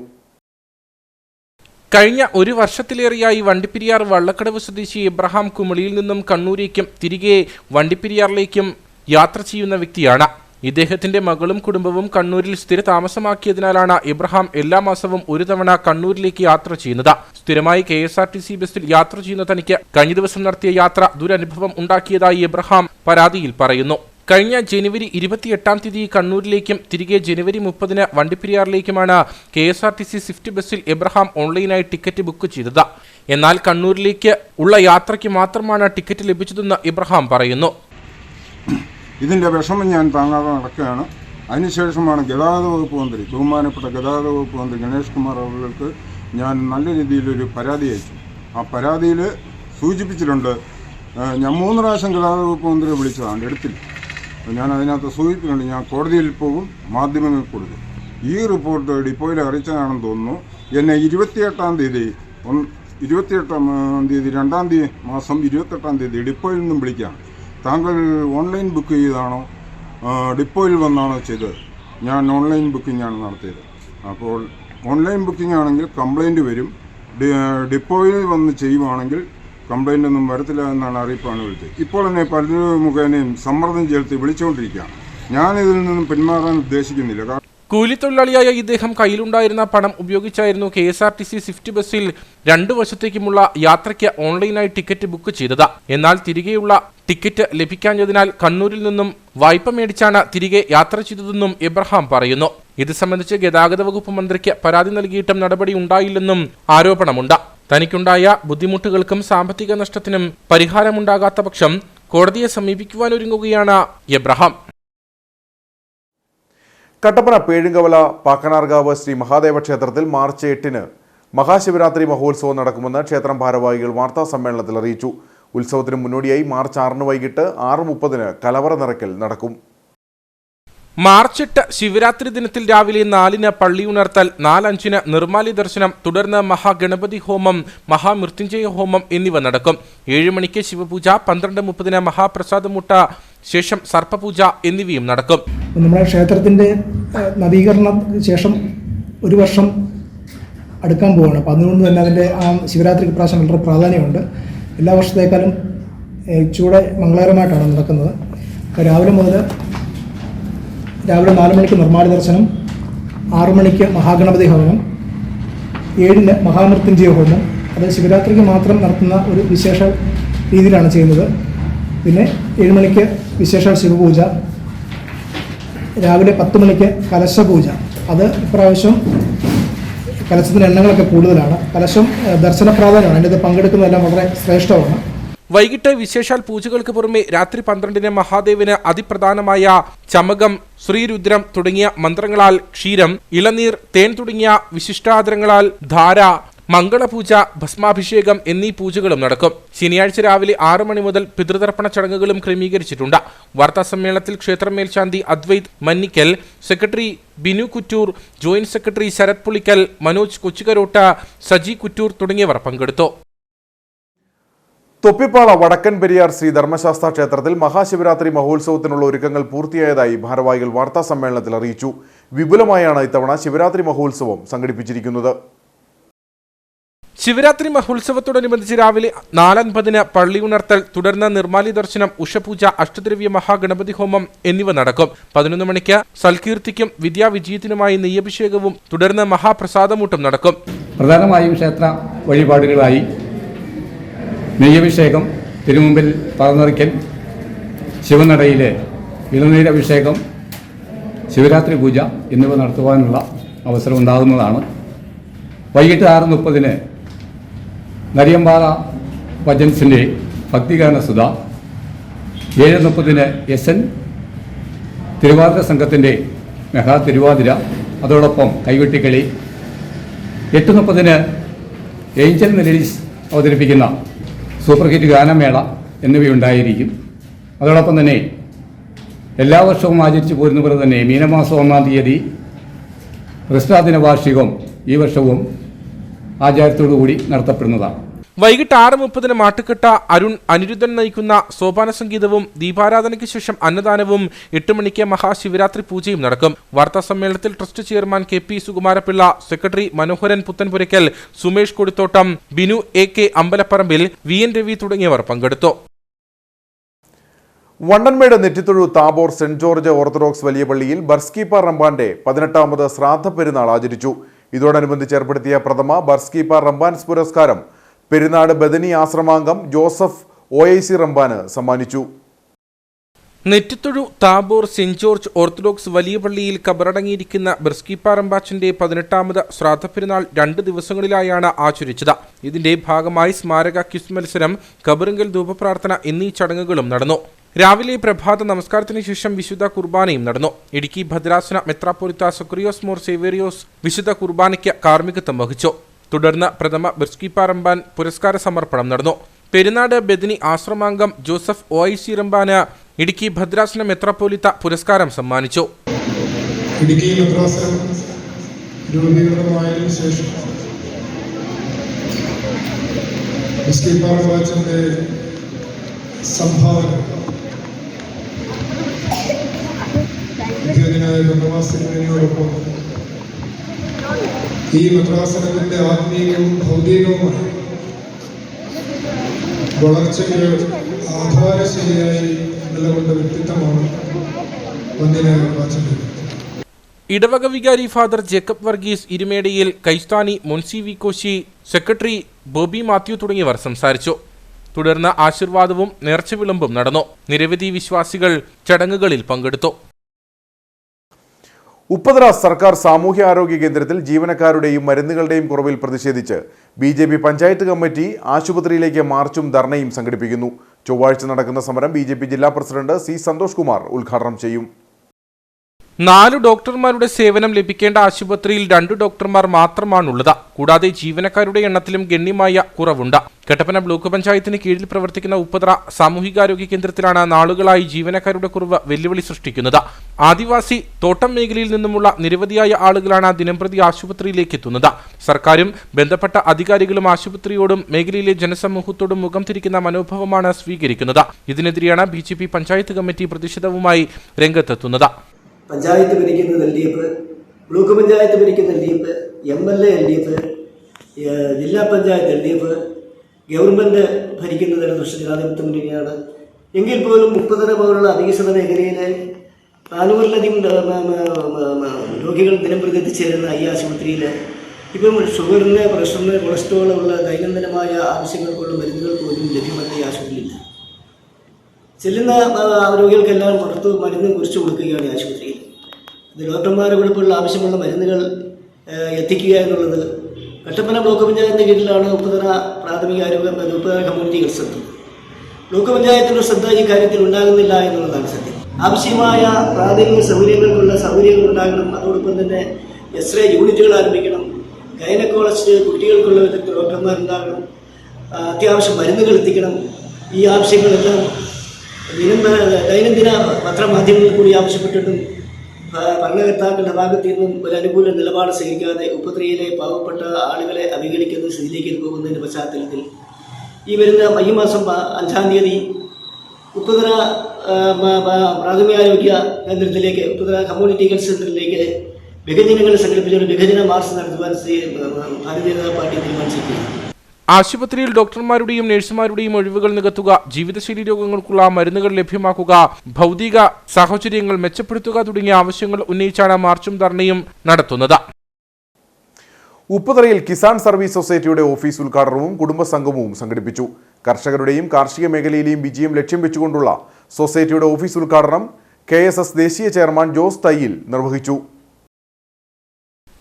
കഴിഞ്ഞ 1 വർഷത്തിലേറെയായി വണ്ടിപ്പെരിയാർ വള്ളക്കടവ് സ്വദേശി എബ്രഹാം കുമളിയിൽ നിന്നും കണ്ണൂരേക്കും തിരികെ വണ്ടിപ്പെരിയാറിലേക്കും യാത്ര ചെയ്യുന്ന വ്യക്തിയാണ്. ഇദ്ദേഹത്തിന്റെ മകളും കുടുംബവും കണ്ണൂരിൽ സ്ഥിര താമസമാക്കിയതിനാലാണ് എബ്രഹാം എല്ലാ മാസവും 1 തവണ കണ്ണൂരിലേക്ക് യാത്ര ചെയ്യുന്നത്. സ്ഥിരമായി KSRTC ബസ്സിൽ യാത്ര ചെയ്യുന്ന തനിക്ക് കഴിഞ്ഞ ദിവസം നടത്തിയ യാത്ര ദുരനുഭവം ഉണ്ടാക്കിയതായി എബ്രഹാം പരാതിയിൽ പറയുന്നു. കഴിഞ്ഞ ജനുവരി 28-ാം തീയതി കണ്ണൂരിലേക്കും തിരികെ ജനുവരി 30-ന് വണ്ടിപ്പെരിയാറിലേക്കുമാണ് KSRTC സ്വിഫ്റ്റ് ബസ്സിൽ എബ്രഹാം ഓൺലൈനായി ടിക്കറ്റ് ബുക്ക് ചെയ്തത്. എന്നാൽ കണ്ണൂരിലേക്ക് ഉള്ള യാത്രയ്ക്ക് മാത്രമാണ് ടിക്കറ്റ് ലഭിച്ചതെന്ന് ഇബ്രഹാം പറയുന്നു. ഇതിൻ്റെ വിഷമം ഞാൻ താങ്ങാതെ നടക്കുകയാണ്. അതിനുശേഷമാണ് ഗതാഗത വകുപ്പ് മന്ത്രി, ബഹുമാനപ്പെട്ട ഗതാഗത വകുപ്പ് മന്ത്രി ഗണേഷ് കുമാർ അവർക്ക് ഞാൻ നല്ല രീതിയിലൊരു പരാതി അയച്ചു. ആ പരാതിയിൽ സൂചിപ്പിച്ചിട്ടുണ്ട്, ഞാൻ 3 പ്രാവശ്യം ഗതാഗത വകുപ്പ് മന്ത്രിയെ വിളിച്ചതാണ്, എടുത്തില്ല. ഞാൻ അതിനകത്ത് സൂചിപ്പിക്കുന്നുണ്ട്, ഞാൻ കോടതിയിൽ പോകും, മാധ്യമങ്ങൾക്ക് കൊടുക്കും. ഈ റിപ്പോർട്ട് ഡിപ്പോയിൽ അറിയിച്ചതാണെന്ന് തോന്നുന്നു. എന്നെ 28-ാം തീയതി 2 മാസം 28-ാം തീയതി ഡിപ്പോയിൽ നിന്നും വിളിക്കാം. താങ്കൾ ഓൺലൈൻ ബുക്ക് ചെയ്താണോ ഡിപ്പോയിൽ വന്നാണോ ചെയ്തത്? ഞാൻ ഓൺലൈൻ ബുക്കിംഗാണ് നടത്തിയത്. അപ്പോൾ ഓൺലൈൻ ബുക്കിംഗ് ആണെങ്കിൽ കംപ്ലൈൻറ്റ് വരും, ഡിപ്പോയിൽ വന്ന് ചെയ്യുവാണെങ്കിൽ കംപ്ലൈൻ്റ് ഒന്നും വരത്തില്ല എന്നാണ് അറിയിപ്പാണ് വിളിച്ചത്. ഇപ്പോൾ എന്നെ പലരും മുഖേനയും സമ്മർദ്ദം ചെലുത്തി വിളിച്ചുകൊണ്ടിരിക്കുകയാണ്. ഞാനിതിൽ നിന്നും പിന്മാറാൻ ഉദ്ദേശിക്കുന്നില്ല. കൂലിത്തൊഴിലാളിയായ ഇദ്ദേഹം കയ്യിലുണ്ടായിരുന്ന പണം ഉപയോഗിച്ചായിരുന്നു KSRTC സ്വിഫ്റ്റ് ബസ്സിൽ 2 വർഷത്തേക്കുമുള്ള യാത്രയ്ക്ക് ഓൺലൈനായി ടിക്കറ്റ് ബുക്ക് ചെയ്തത്. എന്നാൽ തിരികെയുള്ള ടിക്കറ്റ് ലഭിക്കാഞ്ഞതിനാൽ കണ്ണൂരിൽ നിന്നും വായ്പ മേടിച്ചാണ് തിരികെ യാത്ര ചെയ്തതെന്നും ഇബ്രഹാം പറയുന്നു. ഇത് സംബന്ധിച്ച് ഗതാഗത വകുപ്പ് മന്ത്രിക്ക് പരാതി നൽകിയിട്ടും നടപടി ഉണ്ടായില്ലെന്നും ആരോപണമുണ്ട്. തനിക്കുണ്ടായ ബുദ്ധിമുട്ടുകൾക്കും സാമ്പത്തിക നഷ്ടത്തിനും പരിഹാരമുണ്ടാകാത്ത പക്ഷം കോടതിയെ സമീപിക്കുവാനൊരുങ്ങുകയാണ് എബ്രഹാം. കട്ടപ്പന പേഴുങ്കവല പാക്കനാർകാവ് ശ്രീ മഹാദേവ ക്ഷേത്രത്തിൽ മാർച്ച് 8-ന് മഹാശിവരാത്രി മഹോത്സവം നടക്കുമെന്ന് ക്ഷേത്രം ഭാരവാഹികൾ വാർത്താ സമ്മേളനത്തിൽ അറിയിച്ചു. ഉത്സവത്തിന് മുന്നോടിയായി മാർച്ച് 6-ന് വൈകിട്ട് 6:30-ന് കലവറ നിറയ്ക്കൽ നടക്കും. മാർച്ച് 8 ശിവരാത്രി ദിനത്തിൽ രാവിലെ 4-ന് പള്ളി ഉണർത്തൽ, 4:05-ന് നിർമ്മാല്യ ദർശനം, തുടർന്ന് മഹാഗണപതി ഹോമം, മഹാമൃത്യുഞ്ജയ ഹോമം എന്നിവ നടക്കും. 7 മണിക്ക് ശിവപൂജ, 12:30-ന് മഹാപ്രസാദമുട്ട, ശേഷം സർപ്പപൂജ എന്നിവയും നടക്കും. നമ്മുടെ ക്ഷേത്രത്തിൻ്റെ നവീകരണ ശേഷം 1 വർഷം അടുക്കാൻ പോവുകയാണ്. അപ്പം അതുകൊണ്ട് തന്നെ അതിൻ്റെ ആ ശിവരാത്രിക്ക് പ്രാവശ്യം വളരെ പ്രാധാന്യമുണ്ട്. എല്ലാ വർഷത്തേക്കാളും ചൂടെ മംഗളകരമായിട്ടാണ് നടക്കുന്നത്. രാവിലെ 4 മണിക്ക് നിർമ്മാല്യ ദർശനം, 6 മണിക്ക് മഹാഗണപതി ഹോമം, 7-ന് മഹാമൃത്യുഞ്ജയ ഹോമം. അത് ശിവരാത്രിക്ക് മാത്രം നടത്തുന്ന ഒരു വിശേഷ രീതിയിലാണ് ചെയ്യുന്നത്. പിന്നെ 7 മണിക്ക് വിശേഷ ശിവപൂജ, രാവിലെ 10 മണിക്ക് കലശപൂജ. അത് ഇപ്രാവശ്യം കലശത്തിന് എണ്ണങ്ങളൊക്കെ കൂടുതലാണ്. കലശം ദർശന പ്രാധാന്യമാണ്, അതിൻ്റെ പങ്കെടുക്കുന്നതെല്ലാം വളരെ ശ്രേഷ്ഠമാണ്. വൈകിട്ട് വിശേഷാൽ പൂജകൾക്ക് പുറമെ രാത്രി 12-ന് മഹാദേവന് അതിപ്രധാനമായ ചമകം, ശ്രീരുദ്രം തുടങ്ങിയ മന്ത്രങ്ങളാൽ ക്ഷീരം, ഇളനീർ, തേൻ തുടങ്ങിയ വിശിഷ്ടാദരങ്ങളാൽ ധാര, മംഗളപൂജ, ഭസ്മാഭിഷേകം എന്നീ പൂജകളും നടക്കും. ശനിയാഴ്ച രാവിലെ 6 മണി മുതൽ പിതൃതർപ്പണ ചടങ്ങുകളും ക്രമീകരിച്ചിട്ടുണ്ട്. വാർത്താസമ്മേളനത്തിൽ ക്ഷേത്ര മേൽശാന്തി Advaith Mannikkal, secretary Binu Kuttoor, joint secretary Sarath Pulickal, Manoj Kochukarotta, Saji Kuttoor തുടങ്ങിയവർ പങ്കെടുത്തു. തൊപ്പിപ്പാള വടക്കൻ പെരിയാർ ശ്രീ ധർമ്മശാസ്ത്ര ക്ഷേത്രത്തിൽ മഹാശിവരാത്രി മഹോത്സവത്തിനുള്ള ഒരുക്കങ്ങൾ പൂർത്തിയായതായി ഭാരവാഹികൾ വാർത്താ സമ്മേളനത്തിൽ അറിയിച്ചു. വിപുലമായാണ് ഇത്തവണ ശിവരാത്രി മഹോത്സവം സംഘടിപ്പിച്ചിരിക്കുന്നത്. ശിവരാത്രി മഹോത്സവത്തോടനുബന്ധിച്ച് രാവിലെ 4:50-ന് പള്ളി ഉണർത്തൽ, തുടർന്ന് നിർമ്മാല്യ ദർശനം, ഉഷപൂജ, അഷ്ടദ്രവ്യ മഹാഗണപതി ഹോമം എന്നിവ നടക്കും. 11 മണിക്ക് സൽകീർത്തിക്കും വിദ്യാവിജയത്തിനുമായി നെയ്യഭിഷേകവും തുടർന്ന് മഹാപ്രസാദമൂട്ടും നടക്കും. പ്രധാനമായും ക്ഷേത്ര വഴിപാടുകളായി നെയ്യഭിഷേകം, തിരുമുമ്പിൽ പറന്നിറക്കൽ, ശിവനടയിലെ ഇളനീരഭിഷേകം, ശിവരാത്രി പൂജ എന്നിവ നടത്തുവാനുള്ള അവസരം ഉണ്ടാകുന്നതാണ്. വൈകിട്ട് 6:30-ന് നരിയമ്പാറ ഭജൻസിൻ്റെ ഭക്തിഗാന സുധ, 7:30-ന് SN തിരുവാതിര സംഘത്തിൻ്റെ മെഗാ തിരുവാതിര, അതോടൊപ്പം കൈവെട്ടിക്കളി, 8:30-ന് ഏഞ്ചൽ മെലഡീസ് അവതരിപ്പിക്കുന്ന സൂപ്പർ ഹിറ്റ് ഗാനമേള എന്നിവയുണ്ടായിരിക്കും. അതോടൊപ്പം തന്നെ എല്ലാ വർഷവും ആചരിച്ചു പോരുന്ന പോലെ തന്നെ മീനമാസം 1-ാം തീയതി കൃഷ്ണാദിന വാർഷികം ഈ വർഷവും ആചാരത്തോടുകൂടി നടത്തപ്പെടുന്നതാണ്. വൈകിട്ട് 6:30-ന് മാട്ടുകെട്ട അരുൺ അനിരുദ്ധൻ നയിക്കുന്ന സോപാന സംഗീതവും ദീപാരാധനയ്ക്ക് ശേഷം അന്നദാനവും, 8 മണിക്ക് മഹാശിവരാത്രി പൂജയും നടക്കും. വാർത്താ സമ്മേളനത്തിൽ trust chairman KP Sukumarapillai, secretary Manoharan Puthenpurakkal, Sumesh Koduthottam, Binu AK Ambalapparambil, VN Ravi തുടങ്ങിയവർ പങ്കെടുത്തു. Vandanmedu Nettithozhu Tabor saint George orthodox വലിയ പള്ളിയിൽ ബർസ്കീപ്പർ റംബാന്റെ 18ാമത് ശ്രാദ്ധ പെരുന്നാൾ ആചരിച്ചു. ഇതോടനുബന്ധിച്ച് ഏർപ്പെടുത്തിയ പ്രഥമ ബർസ്കീപ്പർ റംബാൻസ് പുരസ്കാരം പെരുന്നാട് ബദനി ആശ്രമാംഗം ജോസഫ് OIC റംബാന് സമ്മാനിച്ചു. നെറ്റിത്തൊഴു താബോർ സെന്റ് ജോർജ് ഓർത്തഡോക്സ് വലിയ പള്ളിയിൽ കബറടങ്ങിയിരിക്കുന്ന ബ്രിസ്കി പാറമ്പാച്ചന്റെ 18ാമത് ശ്രാദ്ധപ്പെരുന്നാൾ 2 ദിവസങ്ങളിലായാണ് ആചരിച്ചത്. ഇതിന്റെ ഭാഗമായി സ്മാരക ക്വിസ് മത്സരം, കബറിങ്കൽ ധൂപപ്രാർത്ഥന എന്നീ ചടങ്ങുകളും നടന്നു. രാവിലെ പ്രഭാത നമസ്കാരത്തിന് ശേഷം വിശുദ്ധ കുർബാനയും നടന്നു. ഇടുക്കി ഭദ്രാസന മെത്രാപ്പൊലീത്ത സക്രിയോസ് മോർ സേവേറിയോസ് വിശുദ്ധ കുർബാനയ്ക്ക് കാർമ്മികത്വം വഹിച്ചു. തുടർന്ന് പ്രഥമ ബ്രിസ്കി പാറമ്പാൻ പുരസ്കാര സമർപ്പണം നടന്നു. പെരുന്നാട് ബെദിനി ആശ്രമാംഗം ജോസഫ് OIC റമ്പാന് ഇടുക്കി ഭദ്രാസന മെത്രാപ്പൊലീത്ത പുരസ്കാരം സമ്മാനിച്ചു. ഇടുക്കി ഭദ്രാസനം രൂപീകൃതമായതിനു ശേഷം ബ്രിസ്കി പാറമ്പാച്ചന്റെ സംഭാവന വിദ്യാർത്ഥിനായ ഭദ്രവാസികളോടൊപ്പം ഈ ഭദ്രാസനത്തിന്റെ ആത്മീയവും ഭൗതികവുമായ വളർച്ചയ്ക്ക് ആധാരശരിയായി നിലകൊണ്ട വ്യക്തിത്വമാണ് വന്ധ്യനായ പാച്ചന്റെ. ഇടവക വികാരി ഫാദർ ജേക്കബ് വർഗീസ് ഇരുമേടയിൽ, കൈസ്ഥാനി മുൻസി വി കോശി, സെക്രട്ടറി ബോബി മാത്യു തുടങ്ങിയവർ സംസാരിച്ചു. തുടർന്ന് ആശീർവാദവും നേർച്ച വിളമ്പും നടന്നു. നിരവധി വിശ്വാസികൾ ചടങ്ങുകളിൽ പങ്കെടുത്തു. ഉപ്പതറ സർക്കാർ സാമൂഹ്യാരോഗ്യ കേന്ദ്രത്തിൽ ജീവനക്കാരുടെയും മരുന്നുകളുടെയും കുറവിൽ പ്രതിഷേധിച്ച് BJP പഞ്ചായത്ത് കമ്മിറ്റി ആശുപത്രിയിലേക്ക് മാർച്ചും ധർണയും സംഘടിപ്പിക്കുന്നു. ചൊവ്വാഴ്ച നടക്കുന്ന സമരം BJP ജില്ലാ പ്രസിഡന്റ് C സന്തോഷ് കുമാർ ഉദ്ഘാടനം ചെയ്യും. 4 ഡോക്ടർമാരുടെ സേവനം ലഭിക്കേണ്ട ആശുപത്രിയിൽ 2 ഡോക്ടർമാർ മാത്രമാണുള്ളത്. കൂടാതെ ജീവനക്കാരുടെ എണ്ണത്തിലും ഗണ്യമായ കുറവുണ്ട്. കട്ടപ്പന ബ്ലോക്ക് പഞ്ചായത്തിന് കീഴിൽ പ്രവർത്തിക്കുന്ന ഉപ്പതറ സാമൂഹികാരോഗ്യ കേന്ദ്രത്തിലാണ് നാളുകളായി ജീവനക്കാരുടെ കുറവ് വെല്ലുവിളി സൃഷ്ടിക്കുന്നത്. ആദിവാസി തോട്ടം മേഖലയിൽ നിന്നുമുള്ള നിരവധിയായ ആളുകളാണ് ദിനംപ്രതി ആശുപത്രിയിലേക്ക് എത്തുന്നത്. സർക്കാരും ബന്ധപ്പെട്ട അധികാരികളും ആശുപത്രിയോടും മേഖലയിലെ ജനസമൂഹത്തോടും മുഖം തിരിക്കുന്ന മനോഭാവമാണ് സ്വീകരിക്കുന്നത്. ഇതിനെതിരെയാണ് BJP പഞ്ചായത്ത് കമ്മിറ്റി പ്രതിഷേധവുമായി രംഗത്തെത്തുന്നത്. പഞ്ചായത്ത് ഭരിക്കുന്നത് LDF, ബ്ലോക്ക് പഞ്ചായത്ത് ഭരിക്കുന്ന LDF, MLA LDF, ജില്ലാ പഞ്ചായത്ത് LDF, ഗവൺമെൻറ് ഭരിക്കുന്നത് ഇടതുപക്ഷ ജനാധിപത്യ മുന്നണിയാണ്. എങ്കിൽ പോലും ഉപ്പതറ പോലുള്ള വികസന മേഖലയിലെ 400-ലധികം രോഗികൾ ദിനംപ്രതി എത്തിച്ചേരുന്ന ഈ ആശുപത്രിയിൽ ഇപ്പം ഷുഗറിന്, പ്രഷറിന്, കൊളസ്ട്രോളുള്ള ദൈനംദിനമായ ആവശ്യങ്ങൾക്കുള്ള മരുന്നുകൾ പോലും ലഭ്യമല്ല. ഈ ആശുപത്രിയില്ല. ചെല്ലുന്ന രോഗികൾക്കെല്ലാം പുറത്ത് മരുന്ന് കുറിച്ച് കൊടുക്കുകയാണ് ഈ ആശുപത്രിയിൽ. ഇത് ഡോക്ടർമാരെ കൊടുപ്പുള്ള ആവശ്യമുള്ള മരുന്നുകൾ എത്തിക്കുക എന്നുള്ളത് കട്ടപ്പന ബ്ലോക്ക് പഞ്ചായത്തിൻ്റെ കീഴിലാണ് ഉപ്പതറ പ്രാഥമിക ആരോഗ്യ Upputhara community health centre. Block പഞ്ചായത്തിൻ്റെ ശ്രദ്ധ ഈ കാര്യത്തിൽ ഉണ്ടാകുന്നില്ല എന്നുള്ളതാണ് സത്യം. ആവശ്യമായ പ്രാഥമിക സൗകര്യങ്ങൾക്കുള്ള സൗകര്യങ്ങൾ ഉണ്ടാകണം. അതോടൊപ്പം തന്നെ X-ray യൂണിറ്റുകൾ ആരംഭിക്കണം. ഗൈനക്കോളജിസ്റ്റ് കുട്ടികൾക്കുള്ള വിധത്തിൽ ഡോക്ടർമാരുണ്ടാകണം. അത്യാവശ്യം മരുന്നുകൾ എത്തിക്കണം. ഈ ആവശ്യങ്ങളെല്ലാം ദൈനംദിന പത്രമാധ്യമങ്ങളിൽ കൂടി ആവശ്യപ്പെട്ടിട്ടും ഭരണകർത്താക്കളുടെ ഭാഗത്തു നിന്നും ഒരു അനുകൂല നിലപാട് സ്വീകരിക്കാതെ ഉപ്പതറയിലെ പാവപ്പെട്ട ആളുകളെ അവഗണിക്കുന്ന സ്ഥിതിയിലേക്ക് പോകുന്നതിൻ്റെ പശ്ചാത്തലത്തിൽ ഈ വരുന്ന ഈ മാസം 5-ാം തീയതി ഉപ്പതറ പ്രാഥമികാരോഗ്യ കേന്ദ്രത്തിലേക്ക്, ഉപ്പതറ കമ്മ്യൂണിറ്റി ഹെൽത്ത് സെൻ്ററിലേക്ക് വിഭജനങ്ങൾ സംഘടിപ്പിച്ച ഒരു വിഭജന മാർച്ച് നടത്തുവാൻ ഭാരതീയ ജനതാ പാർട്ടി തീരുമാനിച്ചിരിക്കുകയാണ്. ആശുപത്രിയിൽ ഡോക്ടർമാരുടെയും നഴ്സുമാരുടെയും ഒഴിവുകൾ നികത്തുക, ജീവിതശൈലി രോഗങ്ങൾക്കുള്ള മരുന്നുകൾ ലഭ്യമാക്കുക, ഭൗതിക സാഹചര്യങ്ങൾ മെച്ചപ്പെടുത്തുക തുടങ്ങിയ ആവശ്യങ്ങൾ ഉന്നയിച്ചാണ് മാർച്ചും ധർണയും നടത്തുന്നത്. ഉപ്പതറയിൽ കിസാൻ സർവീസ് സൊസൈറ്റിയുടെ ഓഫീസ് ഉദ്ഘാടനവും കുടുംബസംഗമവും സംഘടിപ്പിച്ചു. കർഷകരുടെയും കാർഷിക മേഖലയിലെയും വിജയം ലക്ഷ്യം വെച്ചുകൊണ്ടുള്ള സൊസൈറ്റിയുടെ ഓഫീസ് ഉദ്ഘാടനം KSS ദേശീയ ചെയർമാൻ ജോസ് തയ്യിൽ നിർവഹിച്ചു.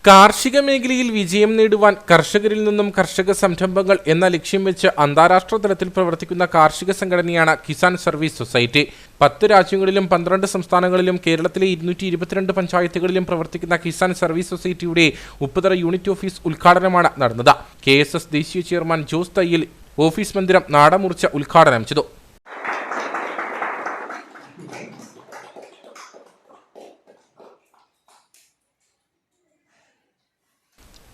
കാർഷിക മേഖലയിൽ വിജയം നേടുവാൻ കർഷകരിൽ നിന്നും കർഷക സംരംഭങ്ങൾ എന്ന ലക്ഷ്യം വെച്ച് അന്താരാഷ്ട്ര തലത്തിൽ പ്രവർത്തിക്കുന്ന കാർഷിക സംഘടനയാണ് കിസാൻ സർവീസ് സൊസൈറ്റി. 10 രാജ്യങ്ങളിലും 12 സംസ്ഥാനങ്ങളിലും കേരളത്തിലെ 222 പഞ്ചായത്തുകളിലും പ്രവർത്തിക്കുന്ന കിസാൻ സർവീസ് സൊസൈറ്റിയുടെ ഉപ്പതറ യൂണിറ്റ് ഓഫീസ് ഉദ്ഘാടനമാണ് നടന്നത്. KSS ദേശീയ ചെയർമാൻ ജോസ് തയ്യിൽ ഓഫീസ് മന്ദിരം നാടമുറിച്ച് ഉദ്ഘാടനം ചെയ്തു.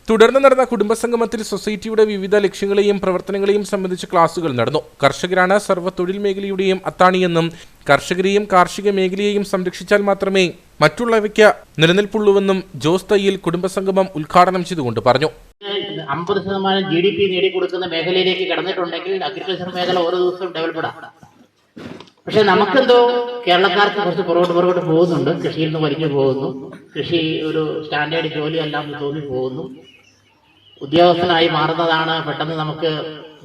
തുടർന്ന് നടന്ന കുടുംബസംഗമത്തിൽ സൊസൈറ്റിയുടെ വിവിധ ലക്ഷ്യങ്ങളെയും പ്രവർത്തനങ്ങളെയും സംബന്ധിച്ച് ക്ലാസുകൾ നടന്നു. കർഷകരാണ് സർവ്വ തൊഴിൽ മേഖലയുടെയും അത്താണിയെന്നും കർഷകരെയും കാർഷിക മേഖലയെയും സംരക്ഷിച്ചാൽ മാത്രമേ മറ്റുള്ളവയ്ക്ക് നിലനിൽപ്പുള്ളൂവെന്നും ജോസ് തയ്യിൽ കുടുംബസംഗമം ഉദ്ഘാടനം ചെയ്തുകൊണ്ട് പറഞ്ഞു. 50% GDP നേടിക്കൊടുക്കുന്ന മേഖലയിലേക്ക് കടന്നിട്ടുണ്ടെങ്കിൽ അഗ്രികൾച്ചർ മേഖല ഓരോ ദിവസവും ഡെവലപ്പ്ഡാണ്. പക്ഷെ നമുക്കെന്തോ കേരളക്കാർക്ക് കുറച്ച് പുറകോട്ട് പോകുന്നുണ്ട്. കൃഷിയിൽ നിന്ന് വലിഞ്ഞു പോകുന്നു. കൃഷി ഒരു സ്റ്റാൻഡേർഡ് ജോലിയല്ല എന്ന് തോന്നി പോകുന്നു. ഉദ്യോഗസ്ഥനായി മാറുന്നതാണ് പെട്ടെന്ന് നമുക്ക്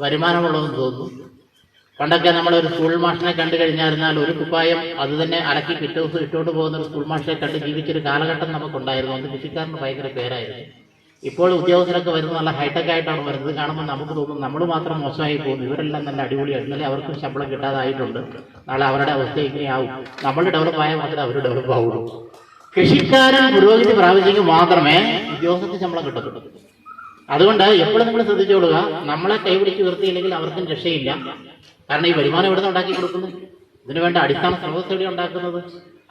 വരുമാനമുള്ളതെന്ന് തോന്നുന്നു. പണ്ടൊക്കെ നമ്മളൊരു സ്കൂൾ മാഷിനെ കണ്ടു കഴിഞ്ഞാൽ ഒരു കുപ്പായം അത് തന്നെ അലക്കി പിറ്റേ ദിവസം ഇട്ടുകൊണ്ട് പോകുന്ന ഒരു സ്കൂൾ മാഷിനെ കണ്ട് ജീവിച്ചൊരു കാലഘട്ടം നമുക്കുണ്ടായിരുന്നു. അത് കൃഷിക്കാരന് ഭയങ്കര പേരായിരുന്നു. ഇപ്പോൾ ഉദ്യോഗസ്ഥരൊക്കെ വരുന്നത് നല്ല ഹൈടെക് ആയിട്ടാണ് വരുന്നത്. കാണുമ്പോൾ നമുക്ക് തോന്നും നമ്മൾ മാത്രം മോശമായി പോകുന്നു, ഇവരെല്ലാം നല്ല അടിപൊളിയാണ്. ഇന്നലെ അവർക്കും ശമ്പളം കിട്ടാതായിട്ടുണ്ട്, നാളെ അവരുടെ അവസ്ഥ ഇങ്ങനെയാവും. നമ്മൾ ഡെവലപ്പ് ആയാൽ മാത്രമേ അവർ ഡെവലപ്പ് ആവുള്ളൂ. കൃഷിക്കാരൻ പുരോഗതി പ്രാപിച്ചെങ്കിൽ മാത്രമേ ഉദ്യോഗസ്ഥർക്ക് ശമ്പളം കിട്ടത്തുള്ളൂ. അതുകൊണ്ട് എപ്പോഴും നിങ്ങൾ ശ്രദ്ധിച്ചോളുക, നമ്മളെ കൈപിടിച്ച് ഉയർത്തിയില്ലെങ്കിൽ അവർക്കും രക്ഷയില്ല. കാരണം ഈ വരുമാനം എവിടെ നിന്ന് ഉണ്ടാക്കി കൊടുക്കുന്നു? ഇതിനു വേണ്ട അടിസ്ഥാന സ്രോതസ് എവിടെ ഉണ്ടാക്കുന്നത്?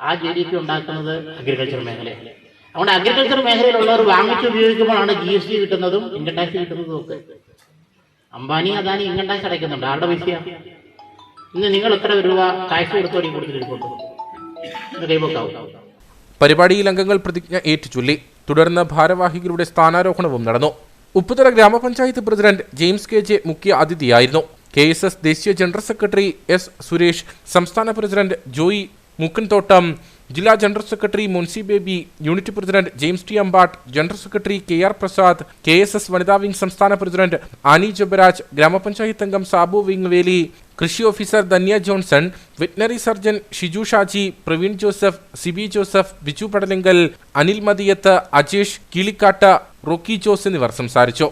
ആ GDP ഉണ്ടാക്കുന്നത് അഗ്രികൾച്ചർ മേഖലയാണ്. അതുകൊണ്ട് അഗ്രികൾച്ചർ മേഖലയിലുള്ളവർ വാങ്ങിച്ച് ഉപയോഗിക്കുമ്പോഴാണ് GST കിട്ടുന്നതും ഇൻകം ടാക്സ് കിട്ടുന്നതും ഒക്കെ. അംബാനി അദാനി ഇൻകം ടാക്സ് അടയ്ക്കുന്നുണ്ട്. ആരുടെ പൈസയാണ്? ഇന്ന് നിങ്ങൾ എത്ര രൂപ ടാക്സ് കൊടുത്തോടി കൊടുത്തിട്ട് കൈവക്കാവും. പരിപാടിയിൽ അംഗങ്ങൾ പ്രതിജ്ഞ ഏറ്റുചൊല്ലി. തുടർന്ന് ഭാരവാഹികളുടെ സ്ഥാനാരോഹണവും നടന്നു. ഉപ്പുതറ ഗ്രാമപഞ്ചായത്ത് പ്രസിഡന്റ് ജെയിംസ് KJ മുഖ്യ അതിഥിയായിരുന്നു. KSS ദേശീയ ജനറൽ സെക്രട്ടറി S. സുരേഷ്, സംസ്ഥാന പ്രസിഡന്റ് ജോയി മുക്കൻതോട്ടം, ജില്ലാ general secretary Munsi Baby, unit president James T. Ambatt, general secretary KR Prasad, KSS വനിതാ വിംഗ് സംസ്ഥാന പ്രസിഡന്റ് ആനി ജബരാജ്, ഗ്രാമപഞ്ചായത്ത് അംഗം സാബു വിങ്വേലി, കൃഷി officer Dhanya Johnson, veterinary surgeon Shiju Shaji, Praveen Joseph, Sibi Joseph, Biju Padalinkal, Anil Madiyath, Ajesh Kilikkatt, Rocky Jose എന്നിവർ സംസാരിച്ചു.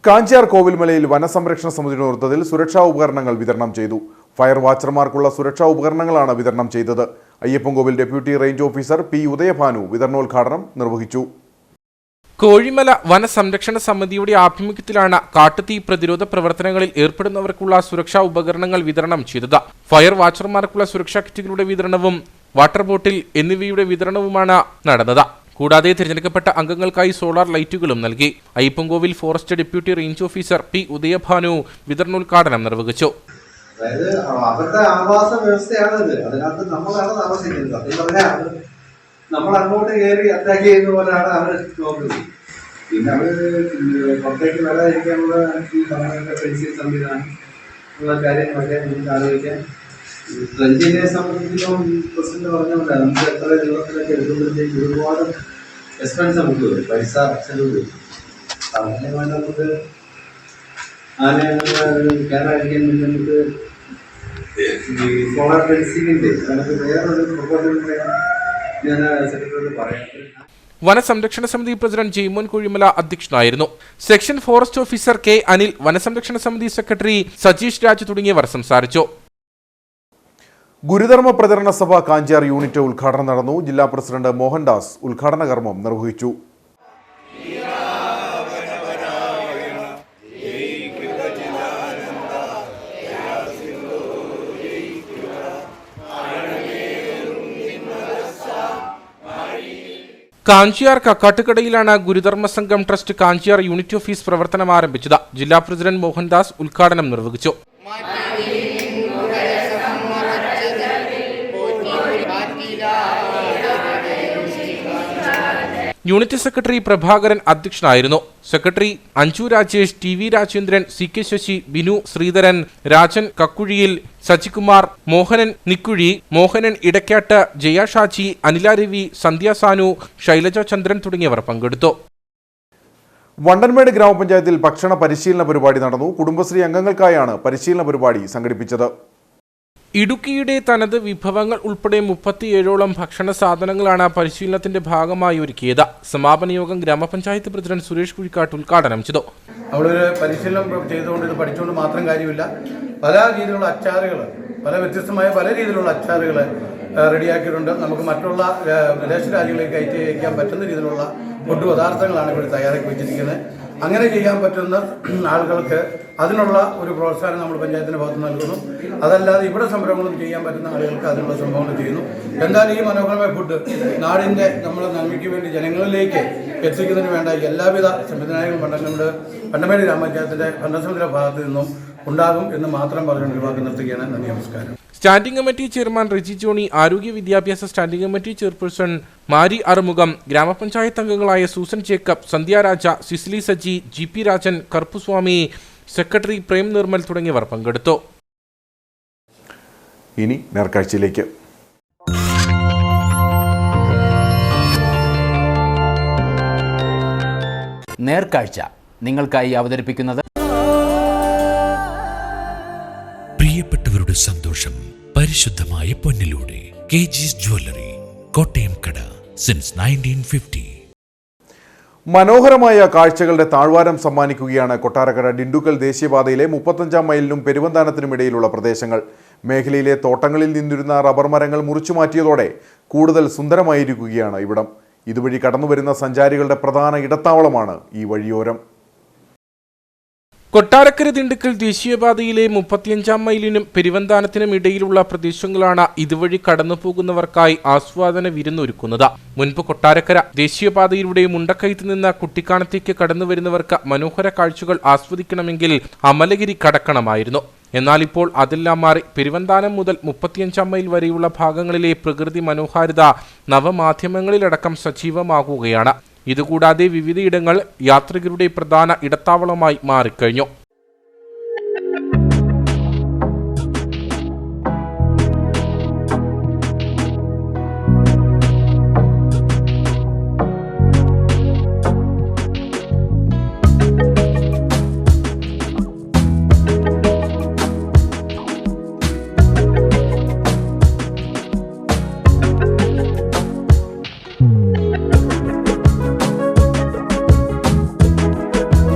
കാഞ്ചിയാർ കോവിൽമലയിൽ വനസംരക്ഷണ സമിതിയുടെ നേതൃത്വത്തിൽ സുരക്ഷാ ഉപകരണങ്ങൾ വിതരണം ചെയ്തു. ഫയർ വാച്ചർമാർക്കുള്ള സുരക്ഷാ ഉപകരണങ്ങളാണ് വിതരണം ചെയ്തത്. Ayyappankovil deputy range officer P. Udayabhanu വിതരണോദ്ഘാടനം നിർവഹിച്ചു. കോഴിമല വനസംരക്ഷണ സമിതിയുടെ ആഭിമുഖ്യത്തിലാണ് കാട്ടുതീ പ്രതിരോധ പ്രവർത്തനങ്ങളിൽ ഏർപ്പെടുന്നവർക്കുള്ള സുരക്ഷാ ഉപകരണങ്ങൾ വിതരണം ചെയ്തത്. ഫയർ വാച്ചർമാർക്കുള്ള സുരക്ഷാ കിറ്റുകളുടെ വിതരണവും വാട്ടർ ബോട്ടിൽ എന്നിവയുടെ വിതരണവുമാണ് നടന്നത്. കൂടാതെ തിരഞ്ഞെടുക്കപ്പെട്ട അംഗങ്ങൾക്കായി സോളാർ ലൈറ്റുകളും നൽകി. Ayyappankovil forest deputy range officer P. Udayabhanu വിതരണോദ്ഘാടനം നിർവഹിച്ചു. അതായത് അവരുടെ ആവാസ വ്യവസ്ഥയാണത്. അതിനകത്ത് നമ്മളാണ് താമസിക്കുന്നത്. അതിൽ പറഞ്ഞാൽ നമ്മൾ അങ്ങോട്ട് കയറി അറ്റാക്ക് ചെയ്യുന്ന പോലെയാണ് അവർ നോക്കുന്നത്. പിന്നെ അവർ പുറത്തേക്ക് വരാതിരിക്കാനുള്ള ഈ പറഞ്ഞ ഫെൻസിങ് സംവിധാനം ഉള്ള കാര്യങ്ങളൊക്കെ നമുക്ക് ആലോചിക്കാം. ട്രെഞ്ചിനെ സംബന്ധിച്ചിടത്തോളം പ്രസിഡന്റ് പറഞ്ഞ പോലെ നമുക്ക് എത്ര രൂപത്തിലൊക്കെ എടുക്കുമ്പോഴത്തേക്ക് ഒരുപാട് എക്സ്പെൻസ് നമുക്ക് വരും, പൈസ ചെലവ് വരും. അങ്ങനെ വേണ്ട നമുക്ക് ആനയെ കയറാതിരിക്കാൻ വേണ്ടി നമുക്ക് ഈ സോളാർ ഫെൻസിങ്ങിൻ്റെ നമുക്ക് വേറൊരു പ്രൊപ്പോസൽ ഞാൻ സെക്രട്ടറിയോട് പറയാം. വനസംരക്ഷണ സമിതി പ്രസിഡന്റ് ജെയ്മോൻ കുഴിമല അധ്യക്ഷനായിരുന്നു. Section forest officer K. Anil, വനസംരക്ഷണ സമിതി സെക്രട്ടറി സജീഷ് രാജ് തുടങ്ങിയവർ സംസാരിച്ചു. ഗുരുധർമ്മ പ്രചരണ സഭ കാഞ്ചിയാർ യൂണിറ്റ് ഉദ്ഘാടനം നടന്നു. ജില്ലാ പ്രസിഡന്റ് മോഹൻദാസ് ഉദ്ഘാടന കർമ്മം നിർവഹിച്ചു. കാഞ്ചിയാർ കക്കാട്ടുകടയിലാണ് ഗുരുധർമ്മ സംഘം ട്രസ്റ്റ് കാഞ്ചിയാർ യൂണിറ്റ് ഓഫീസ് പ്രവർത്തനം ആരംഭിച്ചത്. ജില്ലാ പ്രസിഡന്റ് മോഹൻദാസ് ഉദ്ഘാടനം നിർവഹിച്ചു. യൂണിറ്റ് സെക്രട്ടറി പ്രഭാകരൻ അധ്യക്ഷനായിരുന്നു. Secretary Anju Rajesh, TV Rajendran, CK Sasi, Binu Sreedharan, Rajan Kakkuzhiyil, Sajikumar, Mohanan Nikkuzhi, Mohanan Edakkatt, Jaya Shaji, Anila Ravi, Sandhya Sanu, Shailaja Chandran തുടങ്ങിയവർ പങ്കെടുത്തു. വണ്ടൻമേട് ഗ്രാമപഞ്ചായത്തിൽ ഭക്ഷണ പരിശീലന പരിപാടി നടന്നു. കുടുംബശ്രീ അംഗങ്ങൾക്കായാണ് പരിശീലന പരിപാടി സംഘടിപ്പിച്ചത്. ഇടുക്കിയുടെ തനത് വിഭവങ്ങൾ ഉൾപ്പെടെ 37ഓളം ഭക്ഷണ സാധനങ്ങളാണ് പരിശീലനത്തിന്റെ ഭാഗമായി ഒരുക്കിയത്. സമാപന യോഗം ഗ്രാമപഞ്ചായത്ത് പ്രസിഡന്റ് സുരേഷ് കുഴിക്കാട്ട് ഉദ്ഘാടനം ചെയ്തു. നമ്മളൊരു പരിശീലനം ചെയ്തുകൊണ്ട് ഇത് പഠിച്ചുകൊണ്ട് മാത്രം കാര്യമില്ല. പല രീതിയിലുള്ള അച്ചാറുകൾ, വ്യത്യസ്തമായ പല രീതിയിലുള്ള അച്ചാറുകൾ റെഡിയാക്കിയിട്ടുണ്ട്. നമുക്ക് മറ്റുള്ള വിദേശ രാജ്യങ്ങളിലേക്ക് കയറ്റി അയക്കാൻ പറ്റുന്ന രീതിയിലുള്ള ഫുഡ് പദാർത്ഥങ്ങളാണ് ഇവിടെ തയ്യാറാക്കി വെച്ചിരിക്കുന്നത്. അങ്ങനെ ചെയ്യാൻ പറ്റുന്ന ആളുകൾക്ക് അതിനുള്ള ഒരു പ്രോത്സാഹനം നമ്മൾ പഞ്ചായത്തിൻ്റെ ഭാഗത്ത് നൽകുന്നു. അതല്ലാതെ ഇവിടെ സംരംഭങ്ങളും ചെയ്യാൻ പറ്റുന്ന ആളുകൾക്ക് അതിനുള്ള സംഭവങ്ങൾ ചെയ്യുന്നു. എന്തായാലും ഈ മനോഹരമായ ഫുഡ് നാടിൻ്റെ നമ്മളെ നന്മയ്ക്ക് വേണ്ടി ജനങ്ങളിലേക്ക് എത്തിക്കുന്നതിന് വേണ്ട എല്ലാവിധ സംവിധാനങ്ങളും വണ്ടൻമേട് ഗ്രാമപഞ്ചായത്തിൻ്റെ ഭരണസമിതിയുടെ ഭാഗത്തു നിന്നും ഉണ്ടാകും എന്ന് മാത്രം പറഞ്ഞുകൊണ്ട് വാക്ക് നിർത്തുകയാണ്. നന്ദി, നമസ്കാരം. Standing committee chairman Riji Johny, ആരോഗ്യ വിദ്യാഭ്യാസ standing committee chairperson Mari Arumugham, ഗ്രാമപഞ്ചായത്ത് അംഗങ്ങളായ സൂസൻ ജേക്കബ്, സന്ധ്യ രാജ, സിസിലി സജി, GP രാജൻ, കറുപ്പുസ്വാമി, സെക്രട്ടറി പ്രേം നിർമ്മൽ തുടങ്ങിയവർ പങ്കെടുത്തു. ഇനി നേർക്കാഴ്ചയിലേക്ക്. നേർക്കാഴ്ച നിങ്ങൾക്കായി അവതരിപ്പിക്കുന്നത് സന്തോഷം പരിശുദ്ധമായ പൊന്നിലൂടെ. KG's ജ്വല്ലറി, കോട്ടയം കട, സിൻസ് 1950. മനോഹരമായ കാഴ്ചകളുടെ താഴ്വാരം സമ്മാനിക്കുകയാണ് കൊട്ടാരക്കര ഡിണ്ടുക്കൽ ദേശീയപാതയിലെ 35-ാം മൈലിനും പെരുവന്താനത്തിനുമിടയിലുള്ള പ്രദേശങ്ങൾ. മേഖലയിലെ തോട്ടങ്ങളിൽ നിന്നിരുന്ന റബ്ബർ മരങ്ങൾ മുറിച്ചു മാറ്റിയതോടെ കൂടുതൽ സുന്ദരമായിരിക്കുകയാണ് ഇവിടം. ഇതുവഴി കടന്നുവരുന്ന സഞ്ചാരികളുടെ പ്രധാന ഇടത്താവളമാണ് ഈ വഴിയോരം. കൊട്ടാരക്കര ദിണ്ടുക്കൽ ദേശീയപാതയിലെ 35-ാം മൈലിനും പെരുവന്താനത്തിനും ഇടയിലുള്ള പ്രദേശങ്ങളാണ് ഇതുവഴി കടന്നുപോകുന്നവർക്കായി ആസ്വാദന വിരുന്നൊരുക്കുന്നത്. മുൻപ് കൊട്ടാരക്കര ദേശീയപാതയിലൂടെ മുണ്ടക്കയത്ത് നിന്ന് കുട്ടിക്കാനത്തേക്ക് കടന്നുവരുന്നവർക്ക് മനോഹര കാഴ്ചകൾ ആസ്വദിക്കണമെങ്കിൽ അമലഗിരി കടക്കണമായിരുന്നു. എന്നാൽ ഇപ്പോൾ അതെല്ലാം മാറി പെരുവന്താനം മുതൽ 35-ാം മൈൽ വരെയുള്ള ഭാഗങ്ങളിലെ പ്രകൃതി മനോഹാരിത നവമാധ്യമങ്ങളിലടക്കം സജീവമാകുകയാണ്. ഇതുകൂടാതെ വിവിധയിടങ്ങൾ യാത്രികരുടെ പ്രധാന ഇടത്താവളമായി മാറിക്കഴിഞ്ഞു.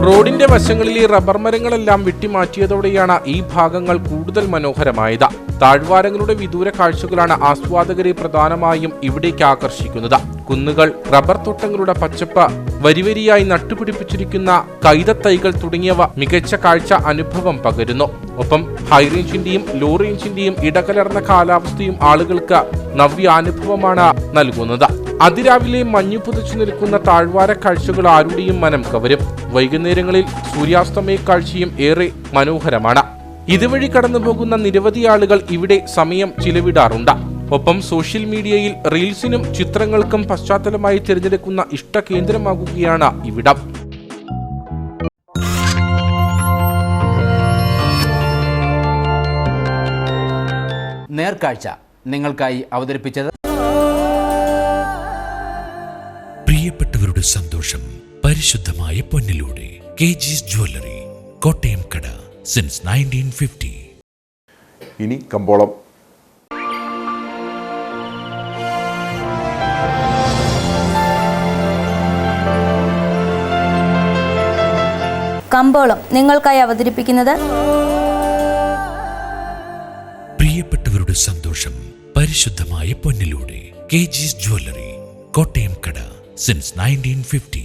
റോഡിന്റെ വശങ്ങളിലെ റബ്ബർ മരങ്ങളെല്ലാം വെട്ടിമാറ്റിയതോടെയാണ് ഈ ഭാഗങ്ങൾ കൂടുതൽ മനോഹരമായത്. താഴ്വാരങ്ങളുടെ വിദൂര കാഴ്ചകളാണ് ആസ്വാദകരെ പ്രധാനമായും ഇവിടേക്ക് ആകർഷിക്കുന്നത്. കുന്നുകൾ, റബ്ബർ തോട്ടങ്ങളുടെ പച്ചപ്പ്, വരിവരിയായി നട്ടുപിടിപ്പിച്ചിരിക്കുന്ന കൈതത്തൈകൾ തുടങ്ങിയവ മികച്ച കാഴ്ച അനുഭവം പകരുന്നു. ഒപ്പം ഹൈറേഞ്ചിന്റെയും ലോ റേഞ്ചിന്റെയും ഇടകലർന്ന കാലാവസ്ഥയും ആളുകൾക്ക് നവ്യാനുഭവമാണ് നൽകുന്നത്. അതിരാവിലെ മഞ്ഞു പുതച്ചു നിൽക്കുന്ന താഴ്വാര കാഴ്ചകൾ ആരുടെയും മനം കവരും. വൈകുന്നേരങ്ങളിൽ സൂര്യാസ്തമയ കാഴ്ചയും ഏറെ മനോഹരമാണ്. ഇതുവഴി കടന്നുപോകുന്ന നിരവധി ആളുകൾ ഇവിടെ സമയം ചിലവിടാറുണ്ട്. ഒപ്പം സോഷ്യൽ മീഡിയയിൽ റീൽസിനും ചിത്രങ്ങൾക്കും പശ്ചാത്തലമായി തിരഞ്ഞെടുക്കുന്ന ഇഷ്ട കേന്ദ്രമാകുകയാണ് ഇവിടം. നേർക്കാഴ്ച നിങ്ങൾക്കായി അവതരിപ്പിച്ചത് പ്രിയപ്പെട്ടവരുടെ സന്തോഷം പരിശുദ്ധമായ പൊന്നിലൂടെ. KG's ജ്വല്ലറി, കോട്ടയം കട, സിൻസ് 1950. ഇനി കമ്പോളം. കമ്പോളം നിങ്ങൾക്കായി അവതരിപ്പിക്കുന്നത് പ്രിയപ്പെട്ടവരുടെ സന്തോഷം പരിശുദ്ധമായ പൊന്നിലൂടെ. KG's ജ്വല്ലറി, കോട്ടയം കട, since 1950.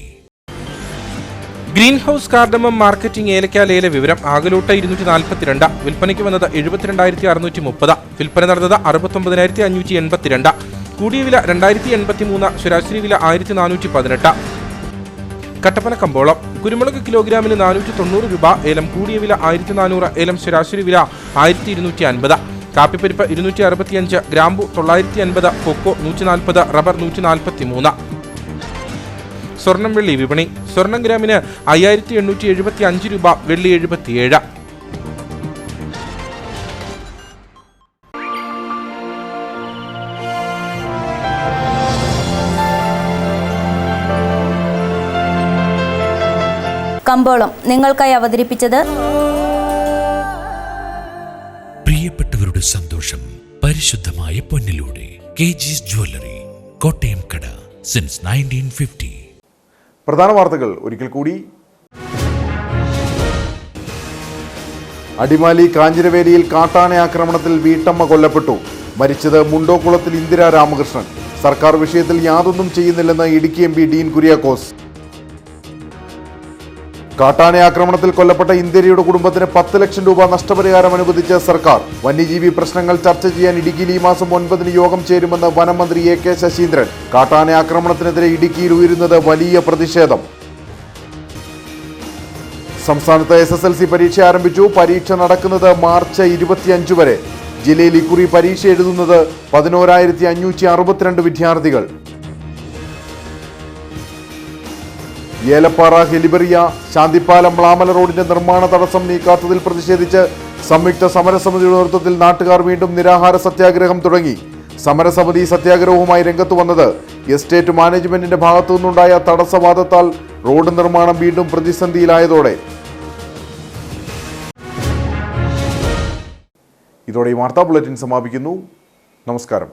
Green house cardamom marketing ഏലക്ക ലേല വിവരം. ആകലോട്ട 242, വിൽപ്പനയ്ക്ക് വന്നത് 72,630, വിൽപ്പന നടന്നത് 69,582, കൂടിയ വില 2,083, ശരാശരി വില 1,418. കട്ടപ്പന കമ്പോളം. കുരുമുളക് കിലോഗ്രാമിന് 490 രൂപ, ഏലം കൂടിയ വില 1,400, ഏലം ശരാശരി വില 1,250. കാപ്പിപ്പരിപ്പ് 265, ഗ്രാമ്പു 950, കൊക്കോ 140, റബ്ബർ 143. സ്വർണം വെള്ളി വിപണി. സ്വർണം ഗ്രാമിന് 5,875 രൂപ, വെള്ളി 77. കമ്പോളം നിങ്ങൾക്കായി അവതരിപ്പിച്ചത് പ്രിയപ്പെട്ടവരുടെ സന്തോഷം പരിശുദ്ധമായ പൊന്നിലൂടെ. KG's ജ്വല്ലറി, കോട്ടയം കട, സിൻസ് 1950. പ്രധാന വാർത്തകൾ ഒരിക്കൽ കൂടി. അടിമാലി കാഞ്ഞിരവേലിയിൽ കാട്ടാന ആക്രമണത്തിൽ വീട്ടമ്മ കൊല്ലപ്പെട്ടു. മരിച്ചത് മുണ്ടോക്കുളത്തിൽ ഇന്ദിര രാമകൃഷ്ണൻ. സർക്കാർ വിഷയത്തിൽ യാതൊന്നും ചെയ്യുന്നില്ലെന്ന് ഇടുക്കി MP ഡീൻ കുര്യാക്കോസ്. കാട്ടാന ആക്രമണത്തിൽ കൊല്ലപ്പെട്ട ഇന്ദിരയുടെ കുടുംബത്തിന് 10 ലക്ഷം രൂപ നഷ്ടപരിഹാരം അനുവദിച്ച സർക്കാർ. വന്യജീവി പ്രശ്നങ്ങൾ ചർച്ച ചെയ്യാൻ ഇടുക്കിയിൽ ഈ മാസം 9 യോഗം ചേരുമെന്ന് വനമന്ത്രി AK ശശീന്ദ്രൻ. കാട്ടാന ആക്രമണത്തിനെതിരെ ഇടുക്കിയിൽ ഉയരുന്നത് വലിയ പ്രതിഷേധം. സംസ്ഥാനത്ത് SSLC പരീക്ഷ ആരംഭിച്ചു. പരീക്ഷ നടക്കുന്നത് മാർച്ച് 25 വരെ. ജില്ലയിൽ ഇക്കുറി പരീക്ഷ എഴുതുന്നത് 11,562 വിദ്യാർത്ഥികൾ. ഏലപ്പാറ ഹെലിബറിയ ശാന്തിപ്പാലം മ്ലാമല റോഡിന്റെ നിർമ്മാണ തടസ്സം നീക്കാത്തതിൽ പ്രതിഷേധിച്ച് സംയുക്ത സമരസമിതിയുടെ നേതൃത്വത്തിൽ നാട്ടുകാർ വീണ്ടും നിരാഹാര സത്യാഗ്രഹം തുടങ്ങി. സമരസമിതി സത്യാഗ്രഹവുമായി രംഗത്ത് വന്നത് എസ്റ്റേറ്റ് മാനേജ്മെന്റിന്റെ ഭാഗത്തു നിന്നുണ്ടായ തടസ്സവാദത്താൽ റോഡ് നിർമ്മാണം വീണ്ടും പ്രതിസന്ധിയിലായതോടെ. ഇതോടെ ഈ വാർത്താ ബുള്ളറ്റിൻ സമാപിക്കുന്നു. നമസ്കാരം.